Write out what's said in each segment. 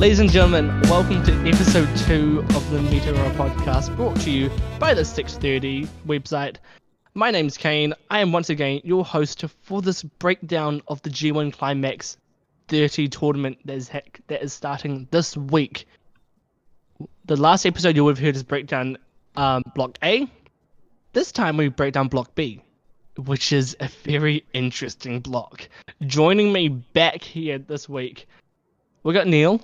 Ladies and gentlemen, welcome to episode 2 of the METEORA podcast, brought to you by the 630 website. My name's Kane. I am once again your host for this breakdown of the G1 Climax 30 tournament that is starting this week. The last episode you would have heard is breakdown Block A. This time we break down Block B, which is a very interesting block. Joining me back here this week, we got Neil.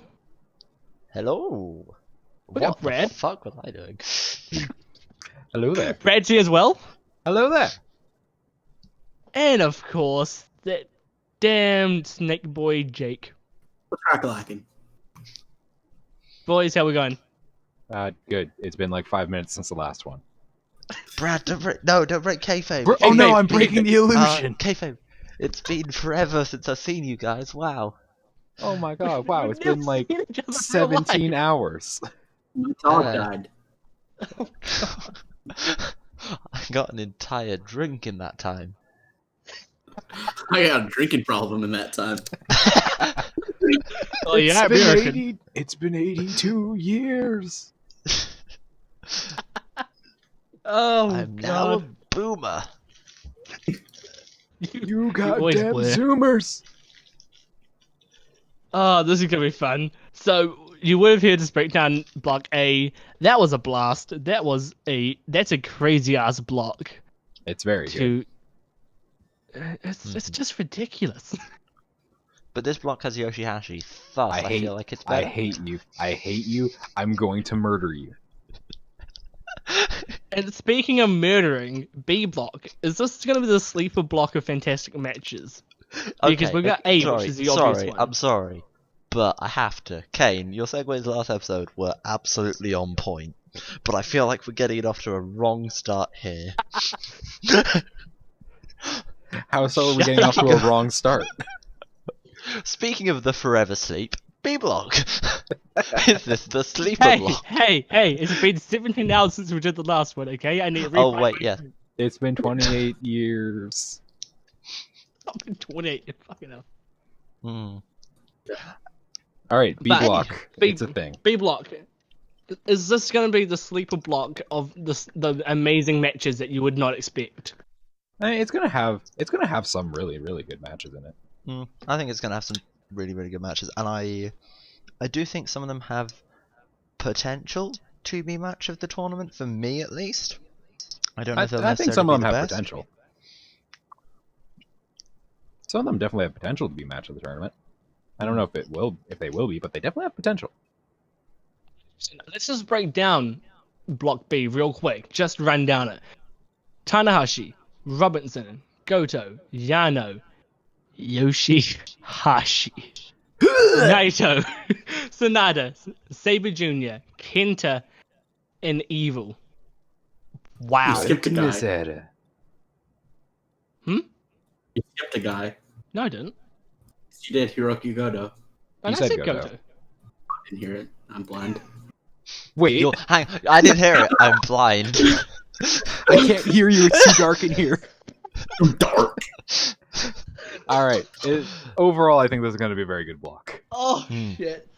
Hello. We got Brad. What the fuck was I doing? Hello there. Brad's here as well. Hello there. And of course, that damn snake boy Jake. Crack-a-lacking. Boys, how we going? Good. It's been like 5 minutes since the last one. Brad, don't break kayfabe. Oh no, Kayfabe. I'm breaking the illusion. Kayfabe. It's been forever since I've seen you guys. Wow. Oh my god, wow, it's We've been like never seen each other in real 17 hours. My dog died. I got an entire drink in that time. I got a drinking problem in that time. Oh yeah, American. It's been 82 years. Oh I'm now a god. boomer. You boys goddamn blare. Zoomers. Oh, this is gonna be fun. So you would have heard us break down Block A. That was a blast. That's a crazy ass block. It's very good. It's just ridiculous. But this block has Yoshi-Hashi. Thus, I feel like it's I better. hate you. I hate you. I'm going to murder you. And speaking of murdering, B block, is this going to be the sleeper block of fantastic matches? Because we've got A, which is the obvious one. I'm sorry, but I have to. Kane, your segues last episode were absolutely on point, but I feel like we're getting it off to a wrong start here. How so are we getting off to a wrong start? Speaking of the forever sleep, B block. Is this the sleeper block? Hey, it's been 17 hours since we did the last one, okay? I need to Oh wait, yeah. It's been 28 years. I've been 28, you fucking hell. Hmm. Alright, B But- block. B- It's a thing. B block. Is this going to be the sleeper block of the amazing matches that you would not expect? I mean, it's gonna have some really, really good matches in it. I think it's gonna have some really, really good matches, and I do think some of them have potential to be match of the tournament, for me at least. I don't know if they'll I think some of them necessarily be have the best. potential. Some of them definitely have potential to be match of the tournament. I don't know if they will be, but they definitely have potential. Let's just break down Block B real quick. Just run down it. Tanahashi, Robinson, Goto, Yano, Yoshi-Hashi, Naito, Sanada, Sabre Jr., Kenta, and Evil. Wow. You skipped a guy. Miseria. You skipped a guy. No, I didn't. You did Hiroki Goto. And You I said said Goto. Goto. I didn't hear it. I'm blind. Wait, Hang, I didn't hear it. I'm blind. I can't hear you. It's too dark in here. Dark. All right. Overall, I think this is going to be a very good block. Oh, Hmm. shit.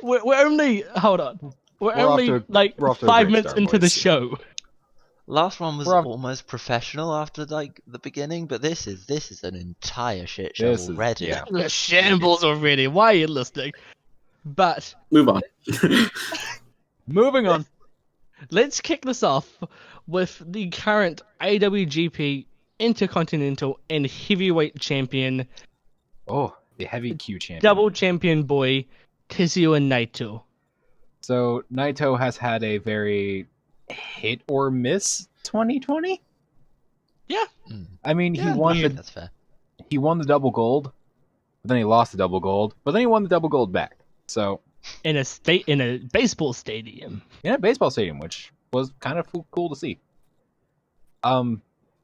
We're only... Hold on. We're off only, to like, a 5 great minutes start, into the boys. show. Last one was We're off- almost professional after like the beginning, but this is an entire shit show This is- already. yeah. The shambles already. Why are you listening? But... Move on. Moving on. let's kick this off with the current IWGP Intercontinental and Heavyweight Champion, Oh, the heavy Q champion. double champion boy, Tetsuya Naito. So Naito has had a very hit or miss 2020. Yeah. I mean, Yeah, That's fair. he won the double gold, but then he lost the double gold, but then he won the double gold back. So In a baseball stadium. in a baseball stadium, which was kind of cool to see.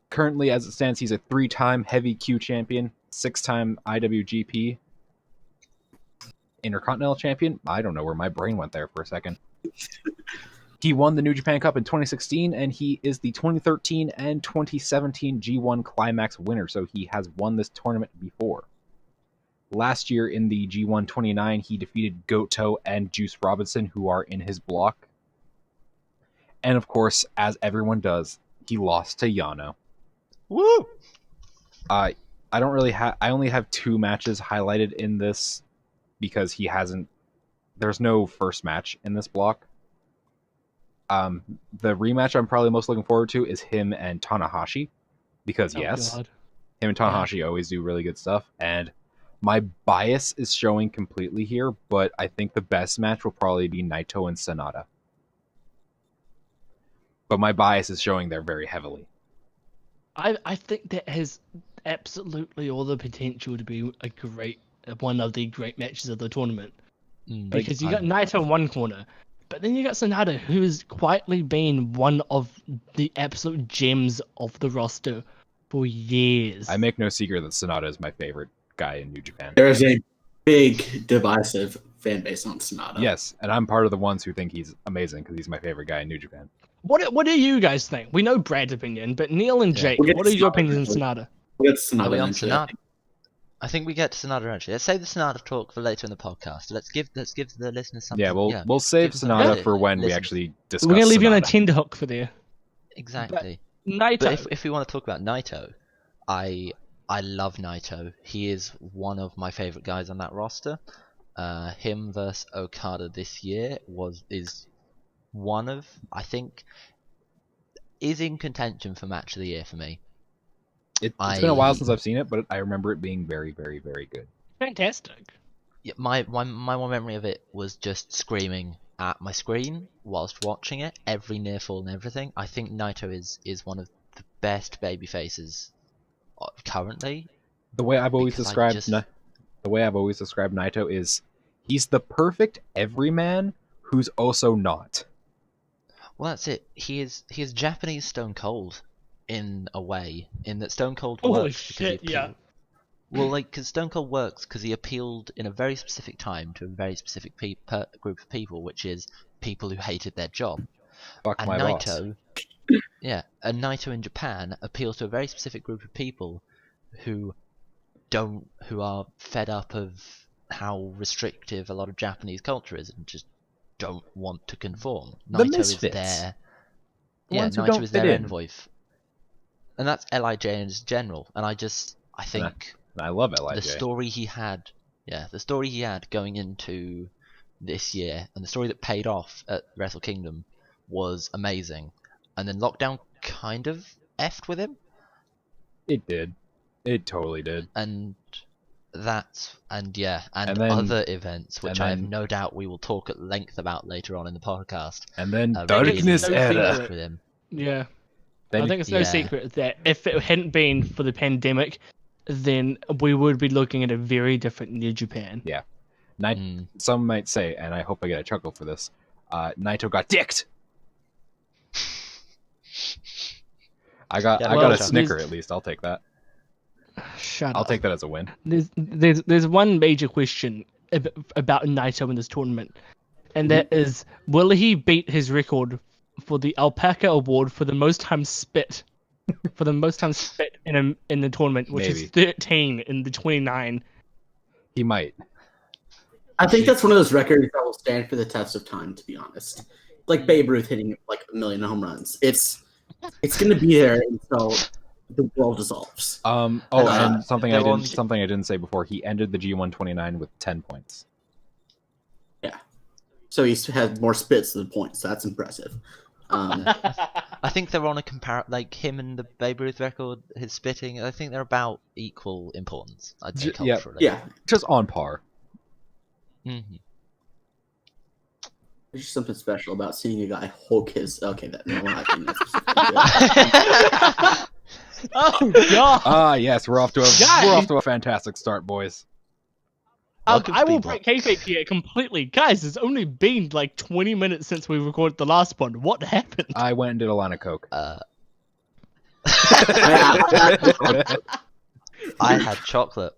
Currently, as it stands, he's a 3-time heavy Q champion, 6-time IWGP Intercontinental champion. I don't know where my brain went there for a second. He won the New Japan Cup in 2016, and he is the 2013 and 2017 G1 Climax winner, so he has won this tournament before. Last year in the G1 29, he defeated Goto and Juice Robinson, who are in his block. And of course, as everyone does, he lost to Yano. Woo! I only have 2 matches highlighted in this because there's no first match in this block. The rematch I'm probably most looking forward to is him and Tanahashi, because God. him and Tanahashi always do really good stuff, and my bias is showing completely here, but I think the best match will probably be Naito and Sonata. But my bias is showing there very heavily. I think that has absolutely all the potential to be one of the great matches of the tournament. Because you got Naito in one corner, but then you got Sonata, who's quietly been one of the absolute gems of the roster for years. I make no secret that Sonata is my favorite guy in New Japan. There is a big divisive fan base on Sonata. Yes, and I'm part of the ones who think he's amazing because he's my favorite guy in New Japan. What do you guys think? We know Brad's opinion, but Neil and Jake, We'll get what to are your Sonata opinions on eventually. Sonata? We'll get to Sonata Are we on eventually. Sonata? I think we get to Sonata eventually. Let's save the Sonata talk for later in the podcast. Let's give the listeners something. Yeah, we'll save Give them Sonata something for when we listen. actually discuss We're gonna leave you on a Sonata. tenterhook for there. Exactly. Naito. But if we want to talk about Naito, I love Naito. He is one of my favorite guys on that roster. Him versus Okada this year is one of, I think, is in contention for match of the year for me. It's been a while since I've seen it, but I remember it being very, very, very good. Fantastic. Yeah, my one memory of it was just screaming at my screen whilst watching it, every near fall and everything. I think Naito is one of the best baby faces currently. The way I've always Because I described Naito is he's the perfect everyman who's also not. Well, that's it. He is Japanese Stone Cold in a way, in that Stone Cold works Holy because he shit, yeah. appealed. Well, because Stone Cold works because he appealed in a very specific time to a very specific group of people, which is people who hated their job. Fuck And my boss. and Naito in Japan appeals to a very specific group of people who are fed up of how restrictive a lot of Japanese culture is and just don't want to conform. The Naito is misfits. their The ones who Naito don't is fit their in. envoy, and that's Lij in general. And I think And I love Lij. the story he had going into this year, and the story that paid off at Wrestle Kingdom was amazing. And then Lockdown kind of effed with him, It did. It totally did. and And then- other events, which and I have then- no doubt we will talk at length about later on in the podcast. And then Darkness Darkness no Era. secret. With him. Yeah. Then I think it's no yeah. secret that if it hadn't been for the pandemic, then we would be looking at a very different New Japan. Some might say, and I hope I get a chuckle for this, Naito got dicked. I got Well, a snicker at least. I'll take that. Shut I'll up. take that as a win. There's one major question about Naito in this tournament, and that is, will he beat his record for the Alpaca Award for the most time spit, in the tournament, which is Maybe. 13 in the 29. He might. I think that's one of those records that will stand for the test of time, to be honest. Like Babe Ruth hitting like 1 million home runs. It's going to be there until the world dissolves. And something they're I didn't say before. He ended the G1 29 with 10 points. Yeah. So he's had more spits than points. So that's impressive. I think they're on a like him and the Babe Ruth record, his spitting. I think they're about equal importance. I'd say Yeah. culturally. Yeah. Just on par. Mm-hmm. There's just something special about seeing a guy hook his. Okay, that no, I think that's specific. Oh god! Ah, yes, we're off to a fantastic start, boys. Welcome to I will B-Block. break kayfabe here completely, guys. It's only been like 20 minutes since we recorded the last one. What happened? I went and did a line of coke. I had chocolate.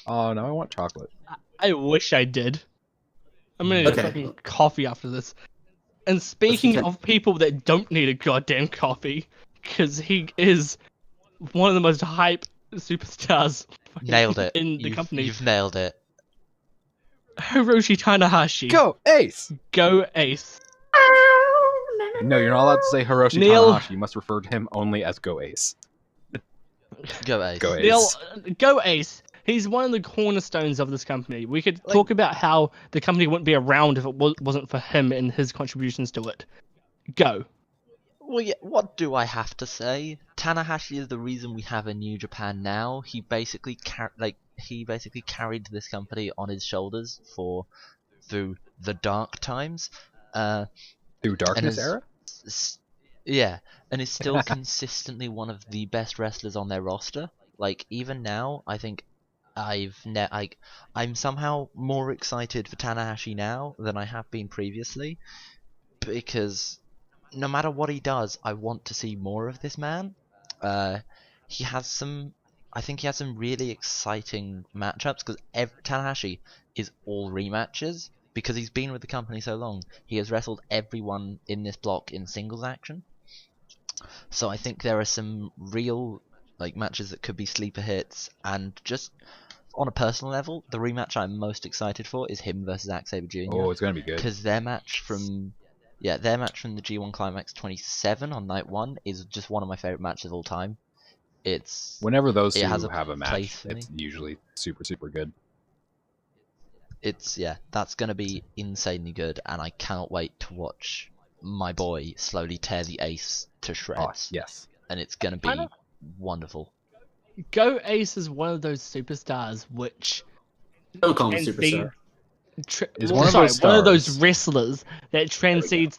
Oh, now I want chocolate. I wish I did. I'm gonna need Okay. a fucking coffee after this. And speaking of people that don't need a goddamn coffee, because he is one of the most hype superstars Nailed it. in the company. You've nailed it. Hiroshi Tanahashi. Go Ace! Go Ace. No, you're not allowed to say Hiroshi Neil- Tanahashi. You must refer to him only as Go Ace. Go Ace. Go Ace. Neil, go Ace. He's one of the cornerstones of this company. We could talk about how the company wouldn't be around if it wasn't for him and his contributions to it. Go. Well, yeah, what do I have to say? Tanahashi is the reason we have a New Japan now. He basically carried this company on his shoulders through the dark times. Through Darkness is- Era? Yeah, and is still consistently one of the best wrestlers on their roster. Like even now, I think I'm somehow more excited for Tanahashi now than I have been previously, because no matter what he does, I want to see more of this man. I think he has some really exciting matchups, because Tanahashi is all rematches. Because he's been with the company so long, he has wrestled everyone in this block in singles action. So I think there are some real matches that could be sleeper hits, and just on a personal level, the rematch I'm most excited for is him versus Zack Sabre Jr. Oh, it's gonna be good. Because their match from the G1 Climax 27 on night 1 is just one of my favorite matches of all time. Whenever those it two has a have a match, place for it's me. usually super, super good. That's gonna be insanely good, and I cannot wait to watch my boy slowly tear the Ace to Oh, shreds. yes. And it's gonna be wonderful. Go Ace is one of those superstars which Don't call him a And superstar. Is one of those one of those stars. wrestlers that transcends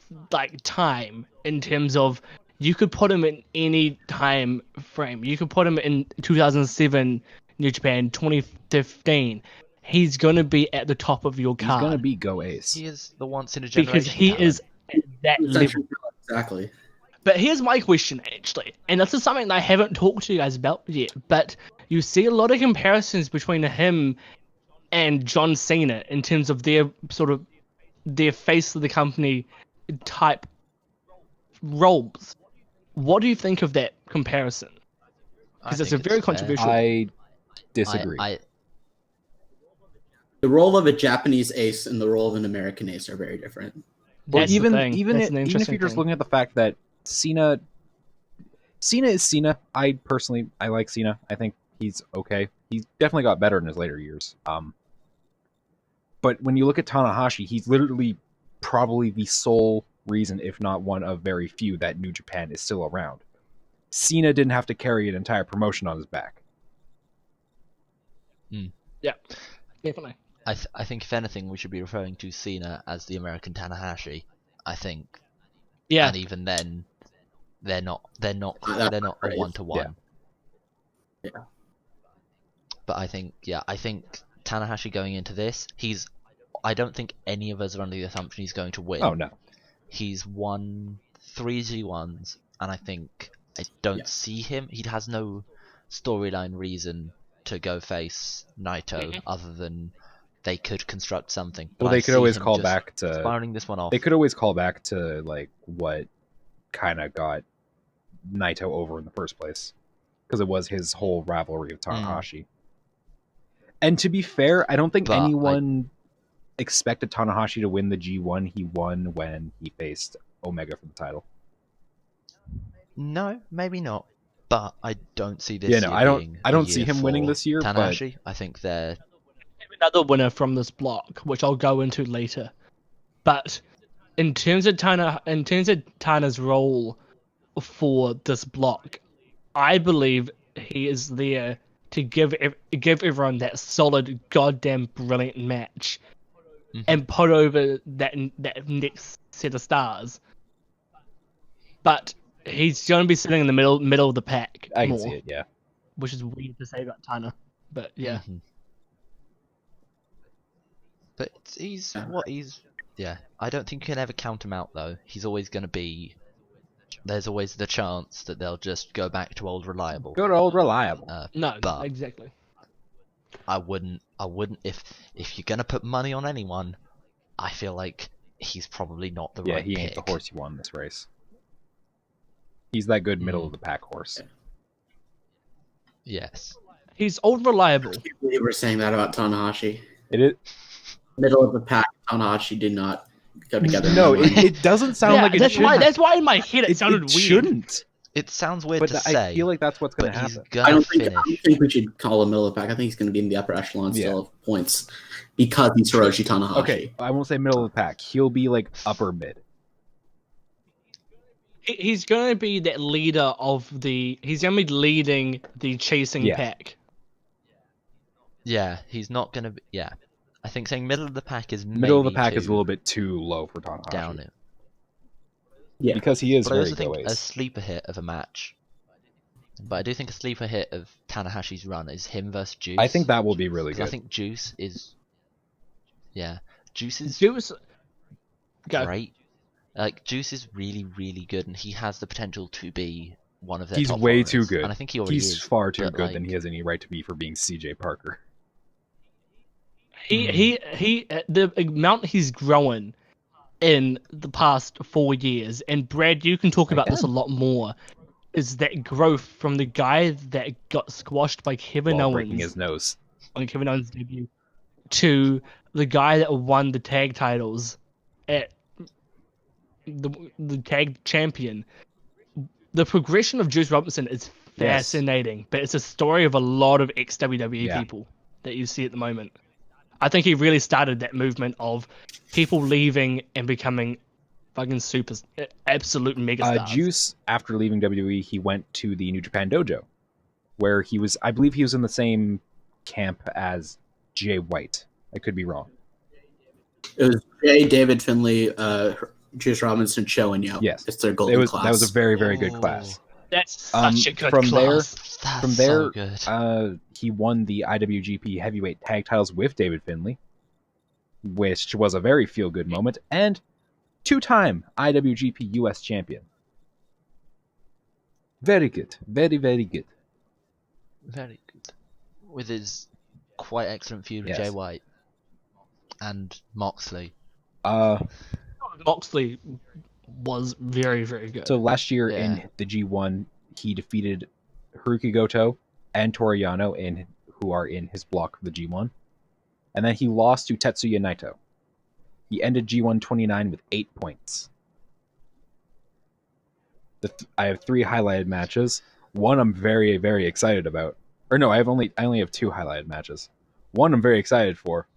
time in terms of you could put him in any time frame. You could put him in 2007 New Japan, 2015. He's gonna be at the top of your He's card gonna be Go Ace. He is the once in a generation because he talent. is at that level. Exactly. But here's my question, actually, and this is something that I haven't talked to you guys about yet. But you see a lot of comparisons between him and John Cena in terms of their face of the company type roles. What do you think of that comparison? I Because it's think a very fair. controversial. I disagree. The role of a Japanese ace and the role of an American ace are very different. Well, That's the even thing. even That's if, an even if interesting you're just thing. looking at the fact that Cena is Cena. I personally like Cena. I think he's okay. He's definitely got better in his later years. But when you look at Tanahashi, he's literally probably the sole reason, if not one of very few, that New Japan is still around. Cena didn't have to carry an entire promotion on his back. Yeah, definitely. I think if anything, we should be referring to Cena as the American Tanahashi. I think, Yeah, and even then, they're not That's a right. 1-to-1. Yeah. But I think Tanahashi going into this, I don't think any of us are under the assumption he's going to win. Oh no. He's won 3 G1s, and I don't Yeah. see him. He has no storyline reason to go face Naito other than they could construct something. But Well, I they could see always him call just back to. spiraling this one off. They could always call back to what kind of got Naito over in the first place, because it was his whole rivalry with Tanahashi. And to be fair, I don't think But anyone expected Tanahashi to win the G1 he won when he faced Omega for the title. No, maybe not. But I don't see this. Yeah, no, year being I a don't see year him winning for this year, but Tanahashi. I think they're another winner from this block, which I'll go into later. But in terms of Tana's role for this block, I believe he is there to give everyone that solid, goddamn brilliant match, and put over that next set of stars. But he's going to be sitting in the middle of the pack I can more, see it, yeah. which is weird to say about Tana. But yeah. But he's I don't think you can ever count him out though. He's always going to be. There's always the chance that they'll just go back to old reliable. Good old reliable. No, but exactly. I wouldn't if you're gonna put money on anyone, I feel like he's probably not the Yeah, right he pick. ain't the horse you won this race. He's that good middle of the pack horse. Yes. He's old reliable. We were saying that about Tanahashi. It is. Middle of the pack, Tanahashi did not go together. No, in my mind. it doesn't sound like it that's should. why. That's why in my head it sounded weird. Shouldn't. It sounds weird But to I say. feel like that's what's going but to he's happen. gonna I don't finish. think we should call him middle of the pack. I think he's going to be in the upper echelon still of points because he's Hiroshi Tanahashi. Okay, I won't say middle of the pack. He'll be like upper mid. He's going to be that leader of the. He's going to be leading the chasing Yeah. pack. Yeah, he's not gonna be. Yeah, I think saying middle of the pack is Middle of the maybe pack is a too little bit too low for Tanahashi. down it. Yeah. Because he is But I very also think go a sleeper hit of a match. But I do think a sleeper hit of Tanahashi's run is him versus Juice. I think that will be really 'Cause good. I think Juice is. Yeah, Juice is Juice. Go. great. Like Juice is really, really good, and he has the potential to be one of their He's top way foreigners, too good. and I think he already He's is. far too but, good like, than he has any right to be for being CJ Parker. The amount he's grown in the past 4 years, and Brad, you can talk about this a lot more, is that growth from the guy that got squashed by Kevin While Owens breaking his nose. on Kevin Owens' debut to the guy that won the tag titles at the tag champion. The progression of Juice Robinson is fascinating, but it's a story of a lot of ex-WWE people that you see at the moment. I think he really started that movement of people leaving and becoming fucking absolute megastars. Juice, after leaving WWE, he went to the New Japan Dojo, where he was, I believe he was in the same camp as Jay White. I could be wrong. It was Jay, David Finlay, Juice Robinson, Cho, and Yo. Yes. It's their golden class. That was a very, very good class. That's such a good from class. That's so good. He won the IWGP Heavyweight Tag Titles with David Finlay, which was a very feel-good moment, and two-time IWGP US Champion. Very good. Very, very good. Very good. With his quite excellent feud with Yes. Jay White and Moxley. Moxley was very, very good. So last year Yeah. in the G1, he defeated Haruki Goto and Toriyano, who are in his block for the G1. And then he lost to Tetsuya Naito. He ended G1 29 with 8 points. I have 3 highlighted matches. One I'm very, very excited about. Or no, I only have 2 highlighted matches. One I'm very excited for.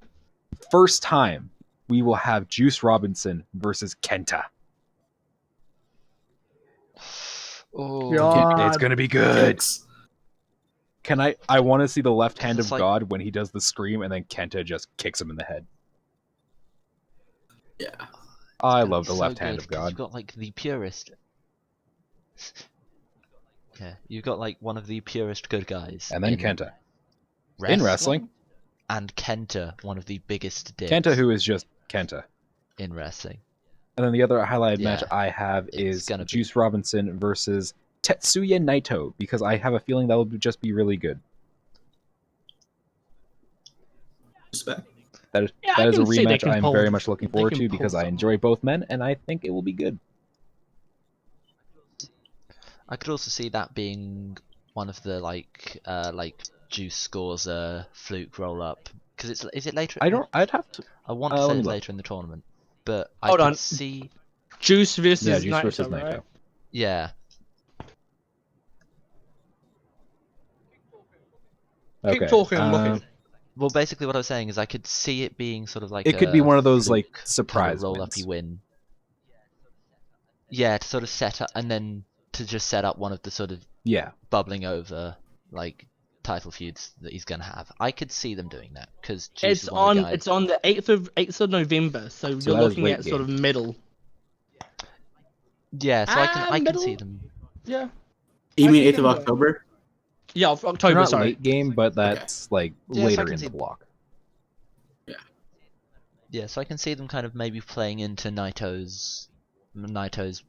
First time we will have Juice Robinson versus Kenta. Oh, God. It's gonna be good. Yikes. I want to see the left hand It's of like- God when he does the scream and then Kenta just kicks him in the head. Yeah. I gonna love be the so left hand good, of 'cause God. You've got like the purest. Yeah, you've got like one of the purest good guys. And then in Kenta. In wrestling. And Kenta, one of the biggest dicks Kenta, who is just Kenta. in wrestling. And then the other highlighted Yeah, match I have it's is gonna be- Juice Robinson versus Tetsuya Naito, because I have a feeling that will just be really good. Respect. That is, Yeah, that I is a can see they rematch can I'm pull- very much looking they forward can to pull because I something. enjoy both men, and I think it will be good. I could also see that being one of the like Juice scores a fluke roll up because is it later? I'd have to. I want to let say me it's look. later in the tournament, but I Hold could on. see. Juice versus Yeah, Juice Naito, versus right? Naito. Yeah, Okay. Keep talking and looking. well, basically what I was saying is I could see it being sort of like It could be a one of those like fluke surprise roll wins. uppy win. Yeah, to sort of set up and then to just set up one of the sort of Yeah. bubbling over like title feuds that he's gonna have. I could see them doing that because It's on the 8th of November, so you're that is looking late at sort of middle. Yeah, so I can middle? see them. Yeah. You I mean can 8th of do it. October? Yeah, They're October, not sorry. late game, but that's like Yeah, so I later can in see- the block. Yeah, so I can see them kind of maybe playing into Naito's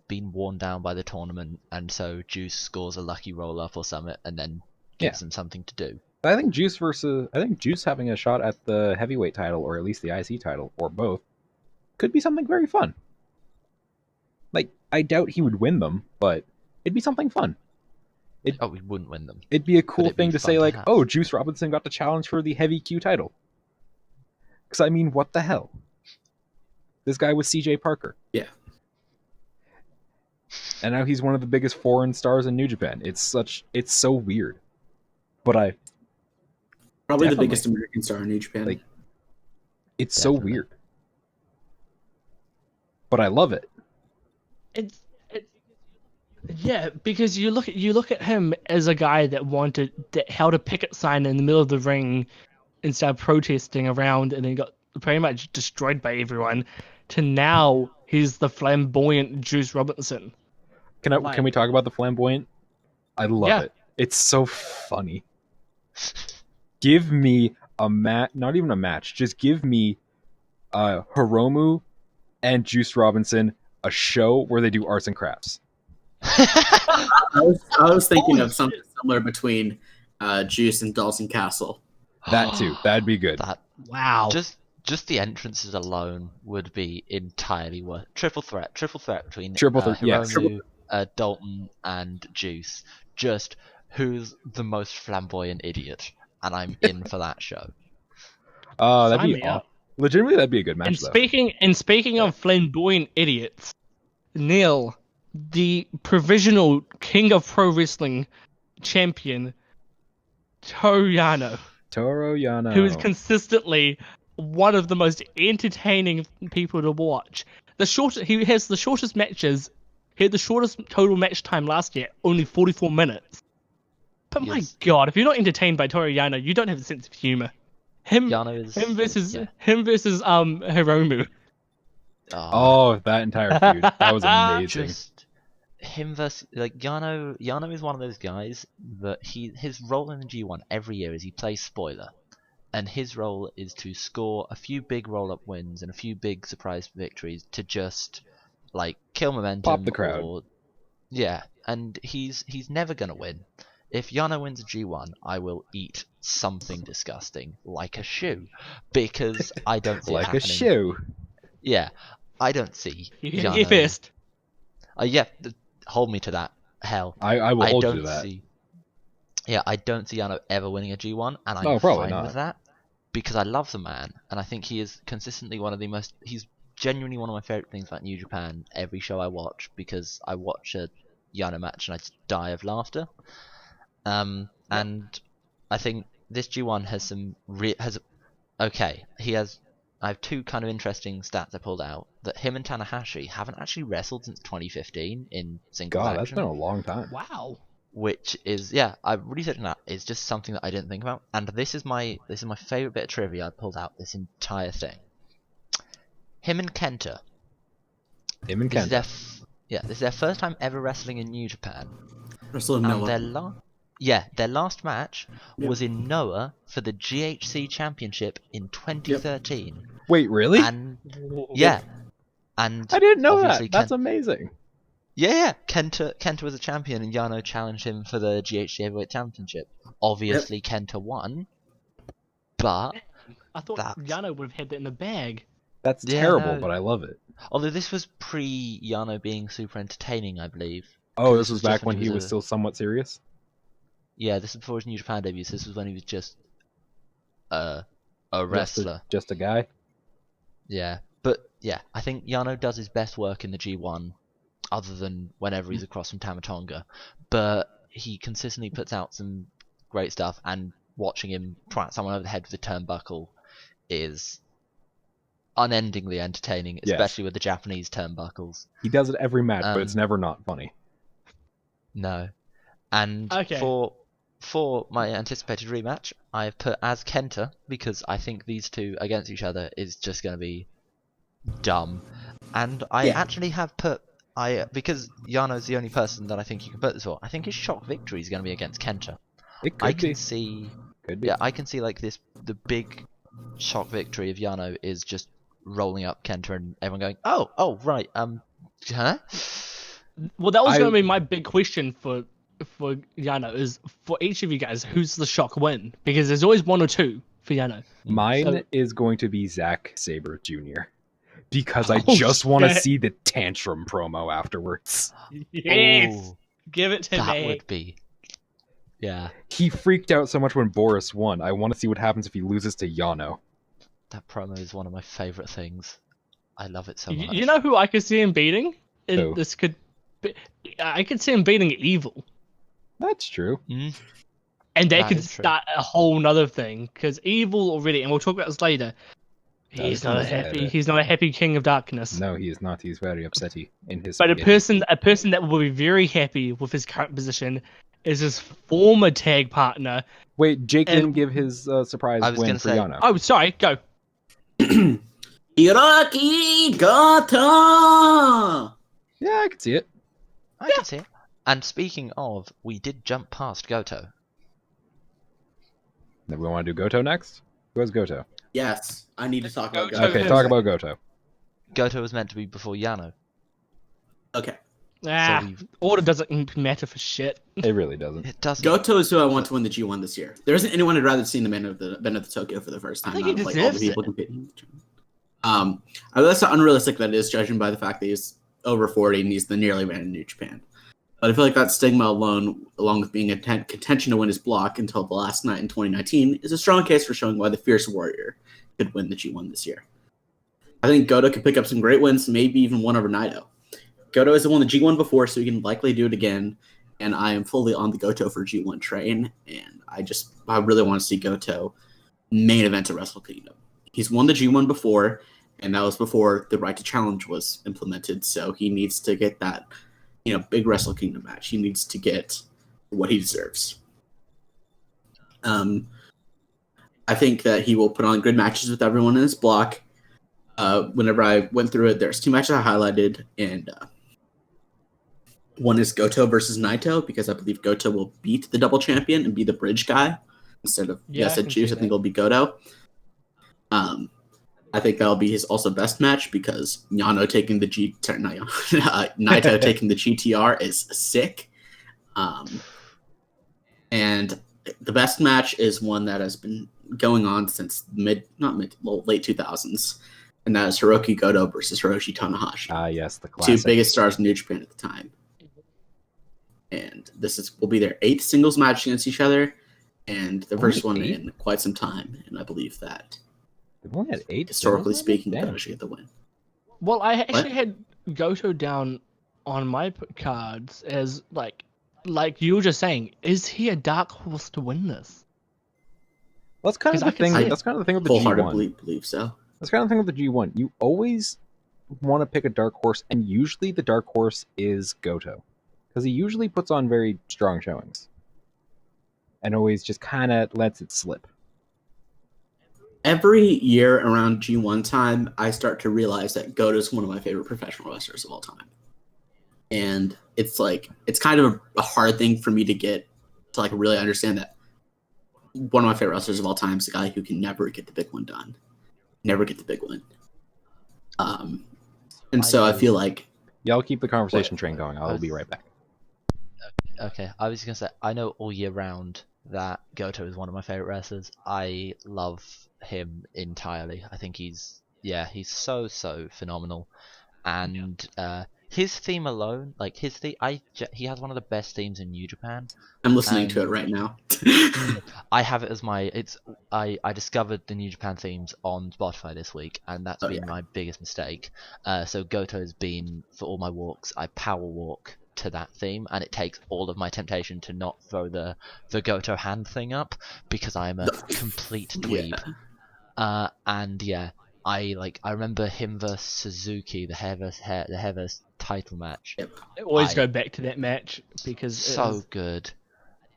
been worn down by the tournament, and so Juice scores a lucky roll up or something, and then gives him something to do. But I think Juice having a shot at the heavyweight title, or at least the IC title, or both, could be something very fun. Like, I doubt he would win them, but it'd be something fun. we wouldn't win them. It'd be a cool it'd be thing to fun say, to like, have. oh, Juice Robinson got to challenge for the heavy Q title. Because, I mean, what the hell? This guy was CJ Parker. Yeah. And now he's one of the biggest foreign stars in New Japan. It's so weird. But Probably Definitely. the biggest American star in New Japan. Like, it's so Definitely. weird. But I love it. It's yeah, because you look at him as a guy that held a picket sign in the middle of the ring and started protesting around, and then got pretty much destroyed by everyone. To now, he's the flamboyant Juice Robinson. Can we talk about the flamboyant? I love it. It's so funny. Give me a not even a match. Just give me Hiromu and Juice Robinson a show where they do arts and crafts. I was thinking of something similar between Juice and Dawson Castle. That too. That'd be good. Wow. Just the entrances alone would be entirely worth. Triple threat between yes. Hiromu, Dalton, and Juice. Just who's the most flamboyant idiot, and I'm in for that show. That'd Sign be me up. legitimately that'd be a good match. And though. speaking of flamboyant idiots, Neil, the provisional King of Pro Wrestling champion, Toru Yano, who is consistently one of the most entertaining people to watch. He has the shortest matches. He had the shortest total match time last year, only 44 minutes. But my God, if you're not entertained by Toru Yano, you don't have a sense of humor. Him versus Hiromu. Oh, that entire feud. That was amazing. Just him versus Yano. Yano is one of those guys that his role in the G1 every year is he plays spoiler, and his role is to score a few big roll-up wins and a few big surprise victories to just kill momentum, pop the crowd. And he's never gonna win. If Yano wins a G1, I will eat something disgusting like a shoe, because I don't see it like happening. a shoe. Yeah, I don't see Yano. You first. Hold me to that. Hell, I will hold you to that. I don't see Yano ever winning a G1, and I'm probably fine not. with that because I love the man, and I think he is consistently one of the most. He's genuinely one of my favorite things about New Japan. Every show I watch, because I watch a Yano match and I just die of laughter. And I think this G1 has some I have two kind of interesting stats I pulled out. That him and Tanahashi haven't actually wrestled since 2015 in singles God, action. that's been a long time. Wow. Which is I researched that. It's just something that I didn't think about. And this is my favorite bit of trivia I pulled out this entire thing. Him and Kenta. This is their first time ever wrestling in New Japan. And their last match was in Noah for the GHC Championship in 2013. Yep. Wait, really? And and I didn't know that. Kenta, That's amazing. Yeah. Kenta was a champion, and Yano challenged him for the GHC Heavyweight Championship. Obviously, Kenta won, but I thought Yano would have had that in the bag. That's terrible, but I love it. Although this was pre-Yano being super entertaining, I believe. Oh, this was back when he was still somewhat serious? Yeah, this is before his New Japan debut. So this was when he was just a wrestler. Just a guy? Yeah. But, yeah, I think Yano does his best work in the G1, other than whenever he's across from Tamatonga. But he consistently puts out some great stuff, and watching him twat someone over the head with a turnbuckle is unendingly entertaining, especially with the Japanese turnbuckles. He does it every match, but it's never not funny. No. And for my anticipated rematch, I've put as Kenta, because I think these two against each other is just going to be dumb. And I actually have put because Yano's the only person that I think you can put this for. I think his shock victory is going to be against Kenta. It could be. Yeah, I can see the big shock victory of Yano is just rolling up Kenta and everyone going, oh right, huh? Well, that was going to be my big question for Yano, is for each of you guys, who's the shock win? Because there's always one or two for Yano. Mine is going to be Zack Sabre Jr. Because I just want to see the tantrum promo afterwards. Yes! Give it to me. Yeah, He freaked out so much when Boris won. I want to see what happens if he loses to Yano. that promo is one of my favorite things. I love it so much. You know who I could see him beating? Who? This could be, I could see him beating Evil. That's true. Mm, And that That could is true. start a whole nother thing. Because Evil already, and we'll talk about this later, he's No, not a it's not happy later. he's not a happy king of darkness. No, he is not. He's very upsetty in his. But a spaghetti. person that will be very happy with his current position is his former tag partner. Wait, Jake and- didn't give his surprise I was win gonna for say- Yano. Oh, sorry, go. Hiraki Goto! Yeah, I could see it. I can see it. And speaking of, we did jump past Goto. Then we want to do Goto next. Who has Goto? Yes, I need to talk about Goto. Goto. Okay, Okay. talk about Goto. Goto was meant to be before Yano. Okay. Ah, we've- order doesn't matter for shit. It really doesn't. It doesn't. Goto is who I want to win the G1 this year. There isn't anyone I'd rather see in the men of the Tokyo for the first I time. think he out of, all the deserves people it. competing. I know that's how unrealistic that is, judging by the fact that he's over 40 and he's the nearly man in New Japan. But I feel like that stigma alone, along with being a contention to win his block until the last night in 2019, is a strong case for showing why the Fierce Warrior could win the G1 this year. I think Goto could pick up some great wins, maybe even one over Naito. Goto has won the G1 before, so he can likely do it again. And I am fully on the Goto for G1 train. And I really want to see Goto main event at Wrestle Kingdom. He's won the G1 before, and that was before the right to challenge was implemented. So he needs to get that, big Wrestle Kingdom match. He needs to get what he deserves. I think that he will put on good matches with everyone in his block. Whenever I went through it, there's 2 matches I highlighted, and one is Goto versus Naito, because I believe Goto will beat the double champion and be the bridge guy instead of Yeah, I Yasuo can Juice. see I think that. it'll be Goto. I think that'll be his also best match, because Naito taking the GTR is sick. And the best match is one that has been going on since late 2000s, and that is Hiroki Goto versus Hiroshi Tanahashi. Ah, yes, the 2 classic. biggest stars in New Japan at the time. And will be their 8th singles match against each other, and the Only first one 8? in quite some time. And I believe that, They've only had 8. historically singles speaking, matches? Goto should get the win. Well, I actually What? had Goto down on my cards as like you were just saying. Is he a dark horse to win this? That's kind of 'Cause the I can thing. see it. That's kind of the thing with the Full-heartedly G1. believe so. That's kind of the thing with the G1. You always want to pick a dark horse, and usually the dark horse is Goto, because he usually puts on very strong showings, and always just kind of lets it slip. Every year around G1 time, I start to realize that Goto is one of my favorite professional wrestlers of all time. And it's kind of a hard thing for me to get to really understand that one of my favorite wrestlers of all time is the guy who can never get the big one done. Never get the big one. And so I feel like Yeah, I'll keep the conversation train going. I'll be right back. Okay, I was gonna say, I know all year round that Goto is one of my favorite wrestlers. I love him entirely. I think he's so phenomenal, and his theme alone, he has one of the best themes in New Japan. I'm listening to it right now. I have it as I discovered the New Japan themes on Spotify this week, and that's been my biggest mistake. So Goto has been, for all my walks, I power walk to that theme, and it takes all of my temptation to not throw the Goto hand thing up, because I'm a complete dweeb. And yeah, I remember him versus Suzuki, the hair versus title match. I always go back to that match because So good.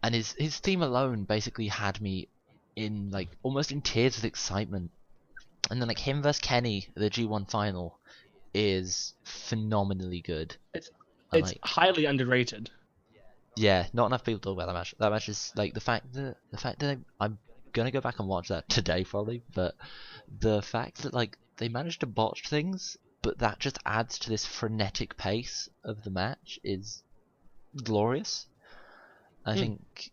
And his theme alone basically had me in almost in tears with excitement. And then him versus Kenny, the G1 final, is phenomenally good. It's And, highly underrated. yeah, not enough people talk about that match. That match is the fact that I'm gonna go back and watch that today probably, but the fact that they managed to botch things, but that just adds to this frenetic pace of the match is glorious. I think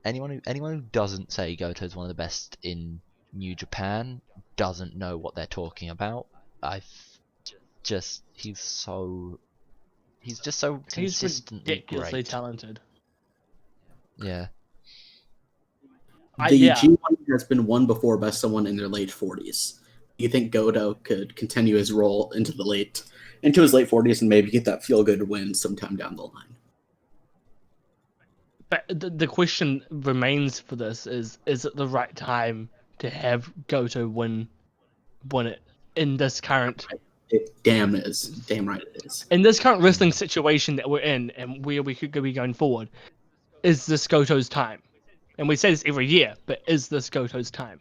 anyone who doesn't say Goto is one of the best in New Japan doesn't know what they're talking about. He's just so He's consistently ridiculously great. talented. Yeah, The G1 has been won before by someone in their late 40s. Do you think Goto could continue his role into his late 40s and maybe get that feel good win sometime down the line? But the question remains for this is it the right time to have Goto win it in this current Damn right it is. In this current wrestling situation that we're in and where we could be going forward, is this Goto's time? And we say this every year, but is this Goto's time?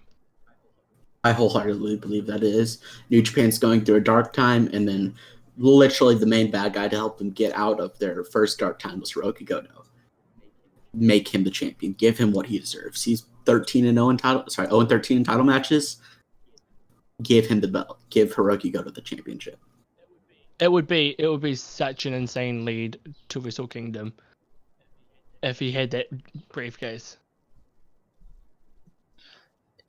I wholeheartedly believe that it is. New Japan's going through a dark time, and then literally the main bad guy to help them get out of their first dark time was Hiroki Goto. Make him the champion. Give him what he deserves. He's 13-0 in title. 0-13 in title matches. Give him the belt. Give Hiroki Goto the championship. It would be such an insane lead to Wrestle Kingdom if he had that briefcase.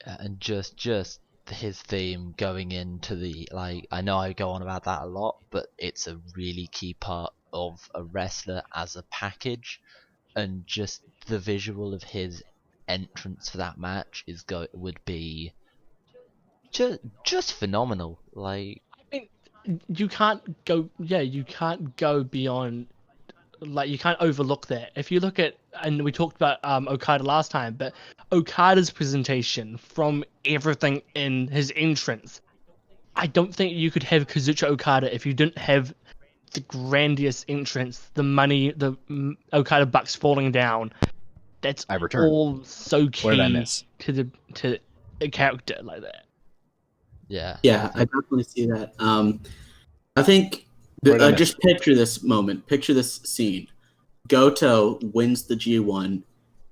And just his theme going into the, like, I know I go on about that a lot, but it's a really key part of a wrestler as a package, and just the visual of his entrance for that match would be just phenomenal. Like, I mean, you can't go beyond, like, you can't overlook that. If you look at, and we talked about Okada last time, but Okada's presentation from everything in his entrance, I don't think you could have Kazuchika Okada if you didn't have the grandiose entrance, the money, the Okada Bucks falling down. That's all so key to a character like that. Yeah, I definitely see that. I think just picture this moment, picture this scene. Goto wins the G1,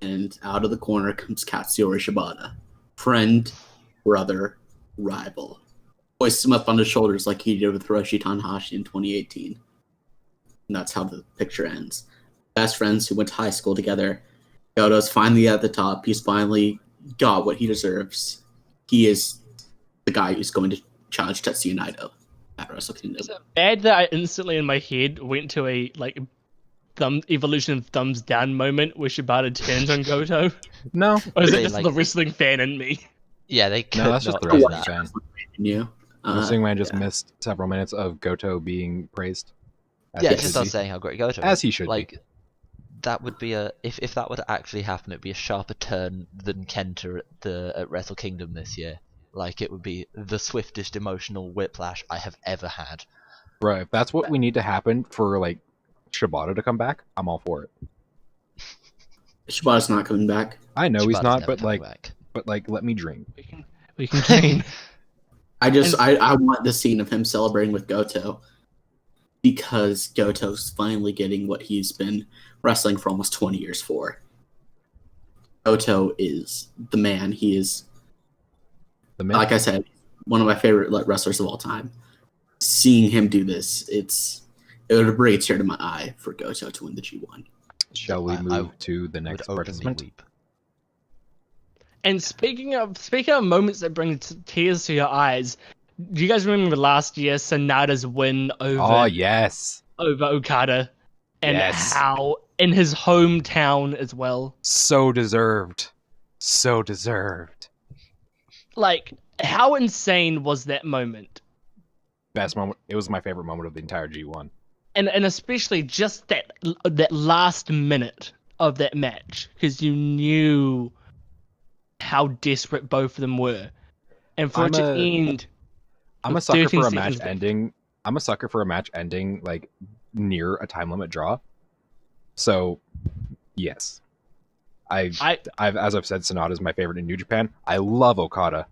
and out of the corner comes Katsuyori Shibata, friend, brother, rival. Hoists him up on his shoulders like he did with Hiroshi Tanahashi in 2018. And that's how the picture ends. Best friends who went to high school together. Goto's finally at the top. He's finally got what he deserves. He is the guy who's going to challenge Tetsuya Naito at Wrestle Kingdom. Is it bad that I instantly in my head went to a evolution of thumbs down moment where Shibata turns on Goto? No. Or is it just the wrestling fan in me? Yeah, they could. No, that's just the wrestling fan. Wrestling man just missed several minutes of Goto being praised. Yeah, just starts saying how great Goto is. As he should be. That would be if that were to actually happen, it'd be a sharper turn than Kenta at Wrestle Kingdom this year. Like, it would be the swiftest emotional whiplash I have ever had. Right, if that's what we need to happen for, like, Shibata to come back, I'm all for it. Shibata's not coming back. I know he's not, but back. let me dream. We can dream. I want the scene of him celebrating with Goto, because Goto's finally getting what he's been wrestling for almost 20 years for. Goto is the man. He is, like I said, one of my favorite wrestlers of all time. Seeing him do this, it would bring a tear to my eye for Goto to win the G1. Shall we move to the next participant? And speaking of moments that bring tears to your eyes, do you guys remember last year Sonata's win over? Oh yes, over Okada, and how in his hometown as well. So deserved. Like, how insane was that moment? Best moment. It was my favorite moment of the entire G1. And especially just that last minute of that match, because you knew how desperate both of them were, and for it to end. I'm a sucker for a match ending. I'm a sucker for a match ending like near a time limit draw. So, yes, as I've said, Sonata is my favorite in New Japan. I love Okada.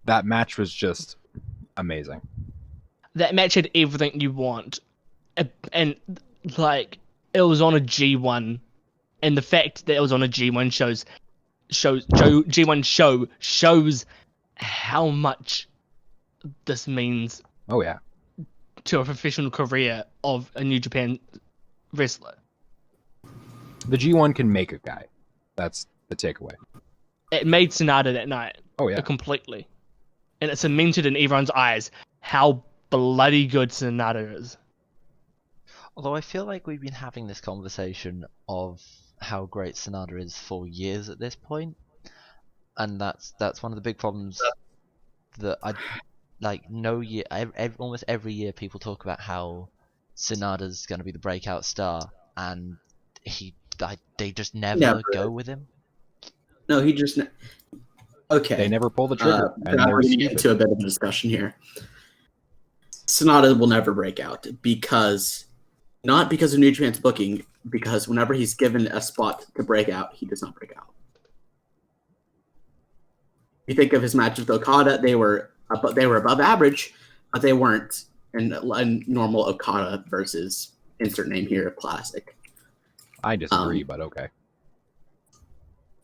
That match was just amazing. That match had everything you want, and like, it was on a G1, and the fact that it was on a G1 G1 shows how much this means. Oh yeah, to a professional career of a New Japan wrestler. The G1 can make a guy. That's the takeaway. It made Sonata that night. Oh yeah, completely, and it cemented in everyone's eyes how bloody good Sonata is. Although I feel like we've been having this conversation of how great Sonata is for years at this point. and that's one of the big problems that I like. No year, almost every year, people talk about how Tsunada's going to be the breakout star, and they just never go with him. No, he just okay. They never pull the trigger, and we're they're going to get stupid. into a bit of a discussion here. Tsunada will never break out not because of New Japan's booking, because whenever he's given a spot to break out, he does not break out. You think of his match with Okada, they were above average, but they weren't in normal Okada versus insert name here classic. I disagree, but okay.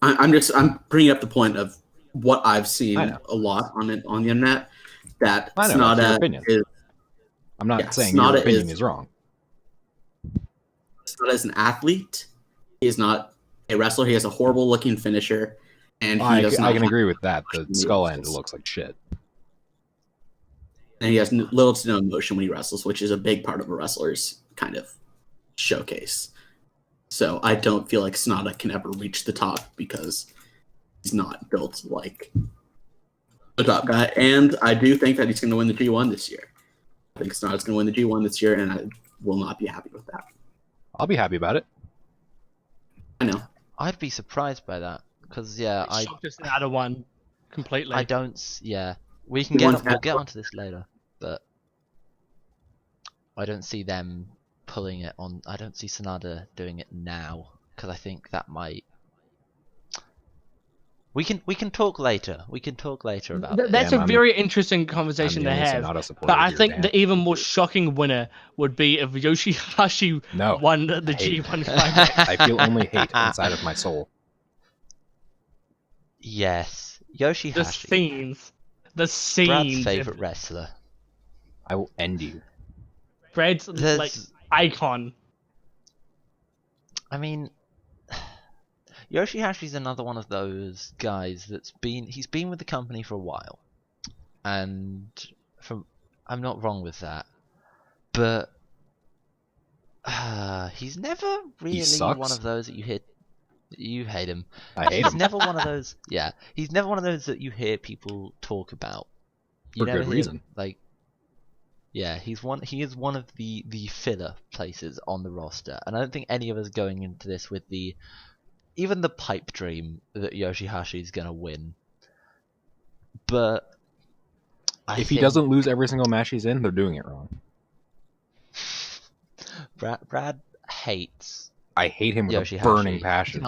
I'm bringing up the point of what I've seen a lot on the internet, that Tsunada is. I'm not saying your opinion is wrong. Tsunada is an athlete. He is not a wrestler. He has a horrible looking finisher, and I can agree with that. The skull end looks like shit, and he has little to no emotion when he wrestles, which is a big part of a wrestler's kind of showcase. So I don't feel like Tsunada can ever reach the top because he's not built like the top guy. And I do think that he's going to win the G1 this year. I think Tsunada's going to win the G1 this year, and I will not be happy with that. I'll be happy about it. I know. I'd be surprised by that because I shocked us out of one completely. I don't. Yeah, we'll get onto this later, but I don't see them pulling it on. I don't see Tsunada doing it now because I think that might. We can talk later. We can talk later about it. That's a very interesting conversation to have. But I think the even more shocking winner would be if Yoshi-Hashi won the G1 Climax. I feel only hate inside of my soul. Yes, Yoshi-Hashi. The scenes. Brad's favorite wrestler. I will end you. Brad's like icon. I mean, Yoshi-Hashi's another one of those guys he's been with the company for a while, and I'm not wrong with that, but he's never really one of those that you hit. You hate him. I hate him. He's never one of those. Yeah, he's never one of those that you hear people talk about. For good reason. Yeah, he is one of the filler places on the roster, and I don't think any of us going into this with even the pipe dream that Yoshi-Hashi is gonna win. But if he doesn't lose every single match he's in, they're doing it wrong. Brad hates. I hate him with a burning passion.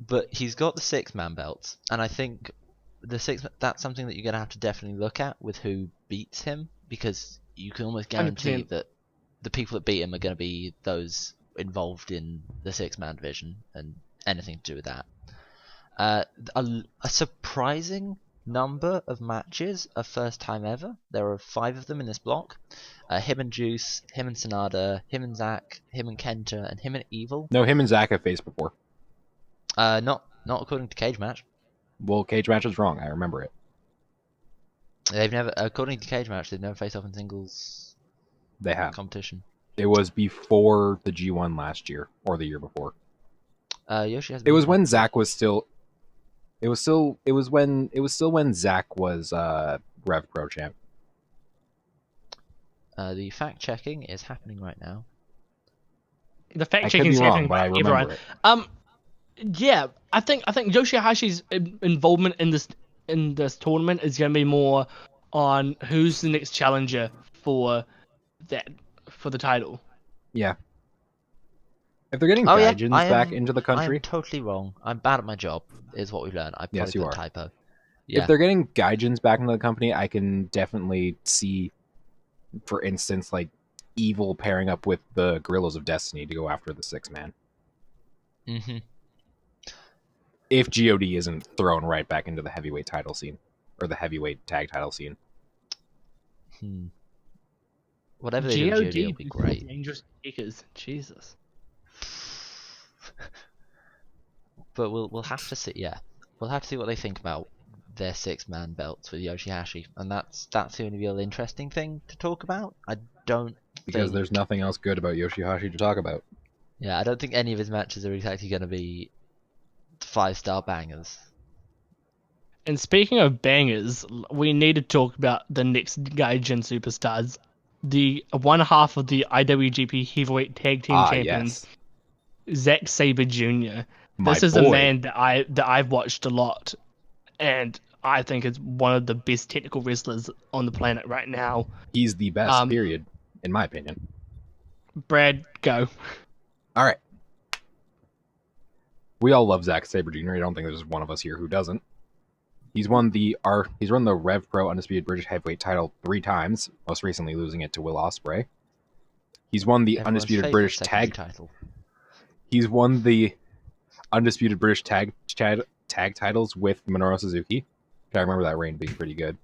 But he's got the 6-man belts, and I think that's something that you're gonna have to definitely look at with who beats him, because you can almost guarantee 100%. That the people that beat him are gonna be those involved in the 6-man division and anything to do with that. A surprising number of matches are first time ever. There are 5 of them in this block. Him and Juice, him and Tsunada, him and Zack, him and Kenta, and him and Evil. No, him and Zack have faced before. Not according to Cage Match. Well, Cage Match is wrong. I remember it. They've never, according to Cage Match, they've never faced off in singles. They have competition. It was before the G1 last year or the year before. Yoshi has. It was when Zack was still. It was still when Zack was Rev Pro champ. The fact checking is happening right now. The fact checking is happening, but I remember it. Yeah, I think Yoshi-Hashi's involvement in this tournament is going to be more on who's the next challenger for the title. Yeah. If they're getting Gaijins back into the country... I'm totally wrong. I'm bad at my job, is what we've learned. I probably put a typo. Yeah. If they're getting Gaijins back into the company, I can definitely see, for instance, like Evil pairing up with the Guerrillas of Destiny to go after the 6-man. Mm-hmm. If GOD isn't thrown right back into the heavyweight title scene, or the heavyweight tag title scene. Whatever they do, GOD will be great. Dangerous kickers, Jesus. But we'll have to see. Yeah, we'll have to see what they think about their 6-man belts with Yoshi-Hashi, and that's the only real interesting thing to talk about. Because there's nothing else good about Yoshi-Hashi to talk about. Yeah, I don't think any of his matches are exactly going to be 5-star bangers. And speaking of bangers, we need to talk about the next Gaijin superstars. The one half of the IWGP Heavyweight Tag Team Champions, Yes. Zack Sabre Jr. My This is a boy. man that I've watched a lot, and I think is one of the best technical wrestlers on the planet right now. He's the best, Um, period, in my opinion. Brad, go. All right. We all love Zack Sabre Jr. I don't think there's one of us here who doesn't. He's won the Rev Pro Undisputed British Heavyweight title 3 times, most recently losing it to Will Ospreay. He's won the Everyone's Undisputed favourite British secondary Tag. title. He's won the Undisputed British Tag titles with Minoru Suzuki. I remember that reign being pretty good.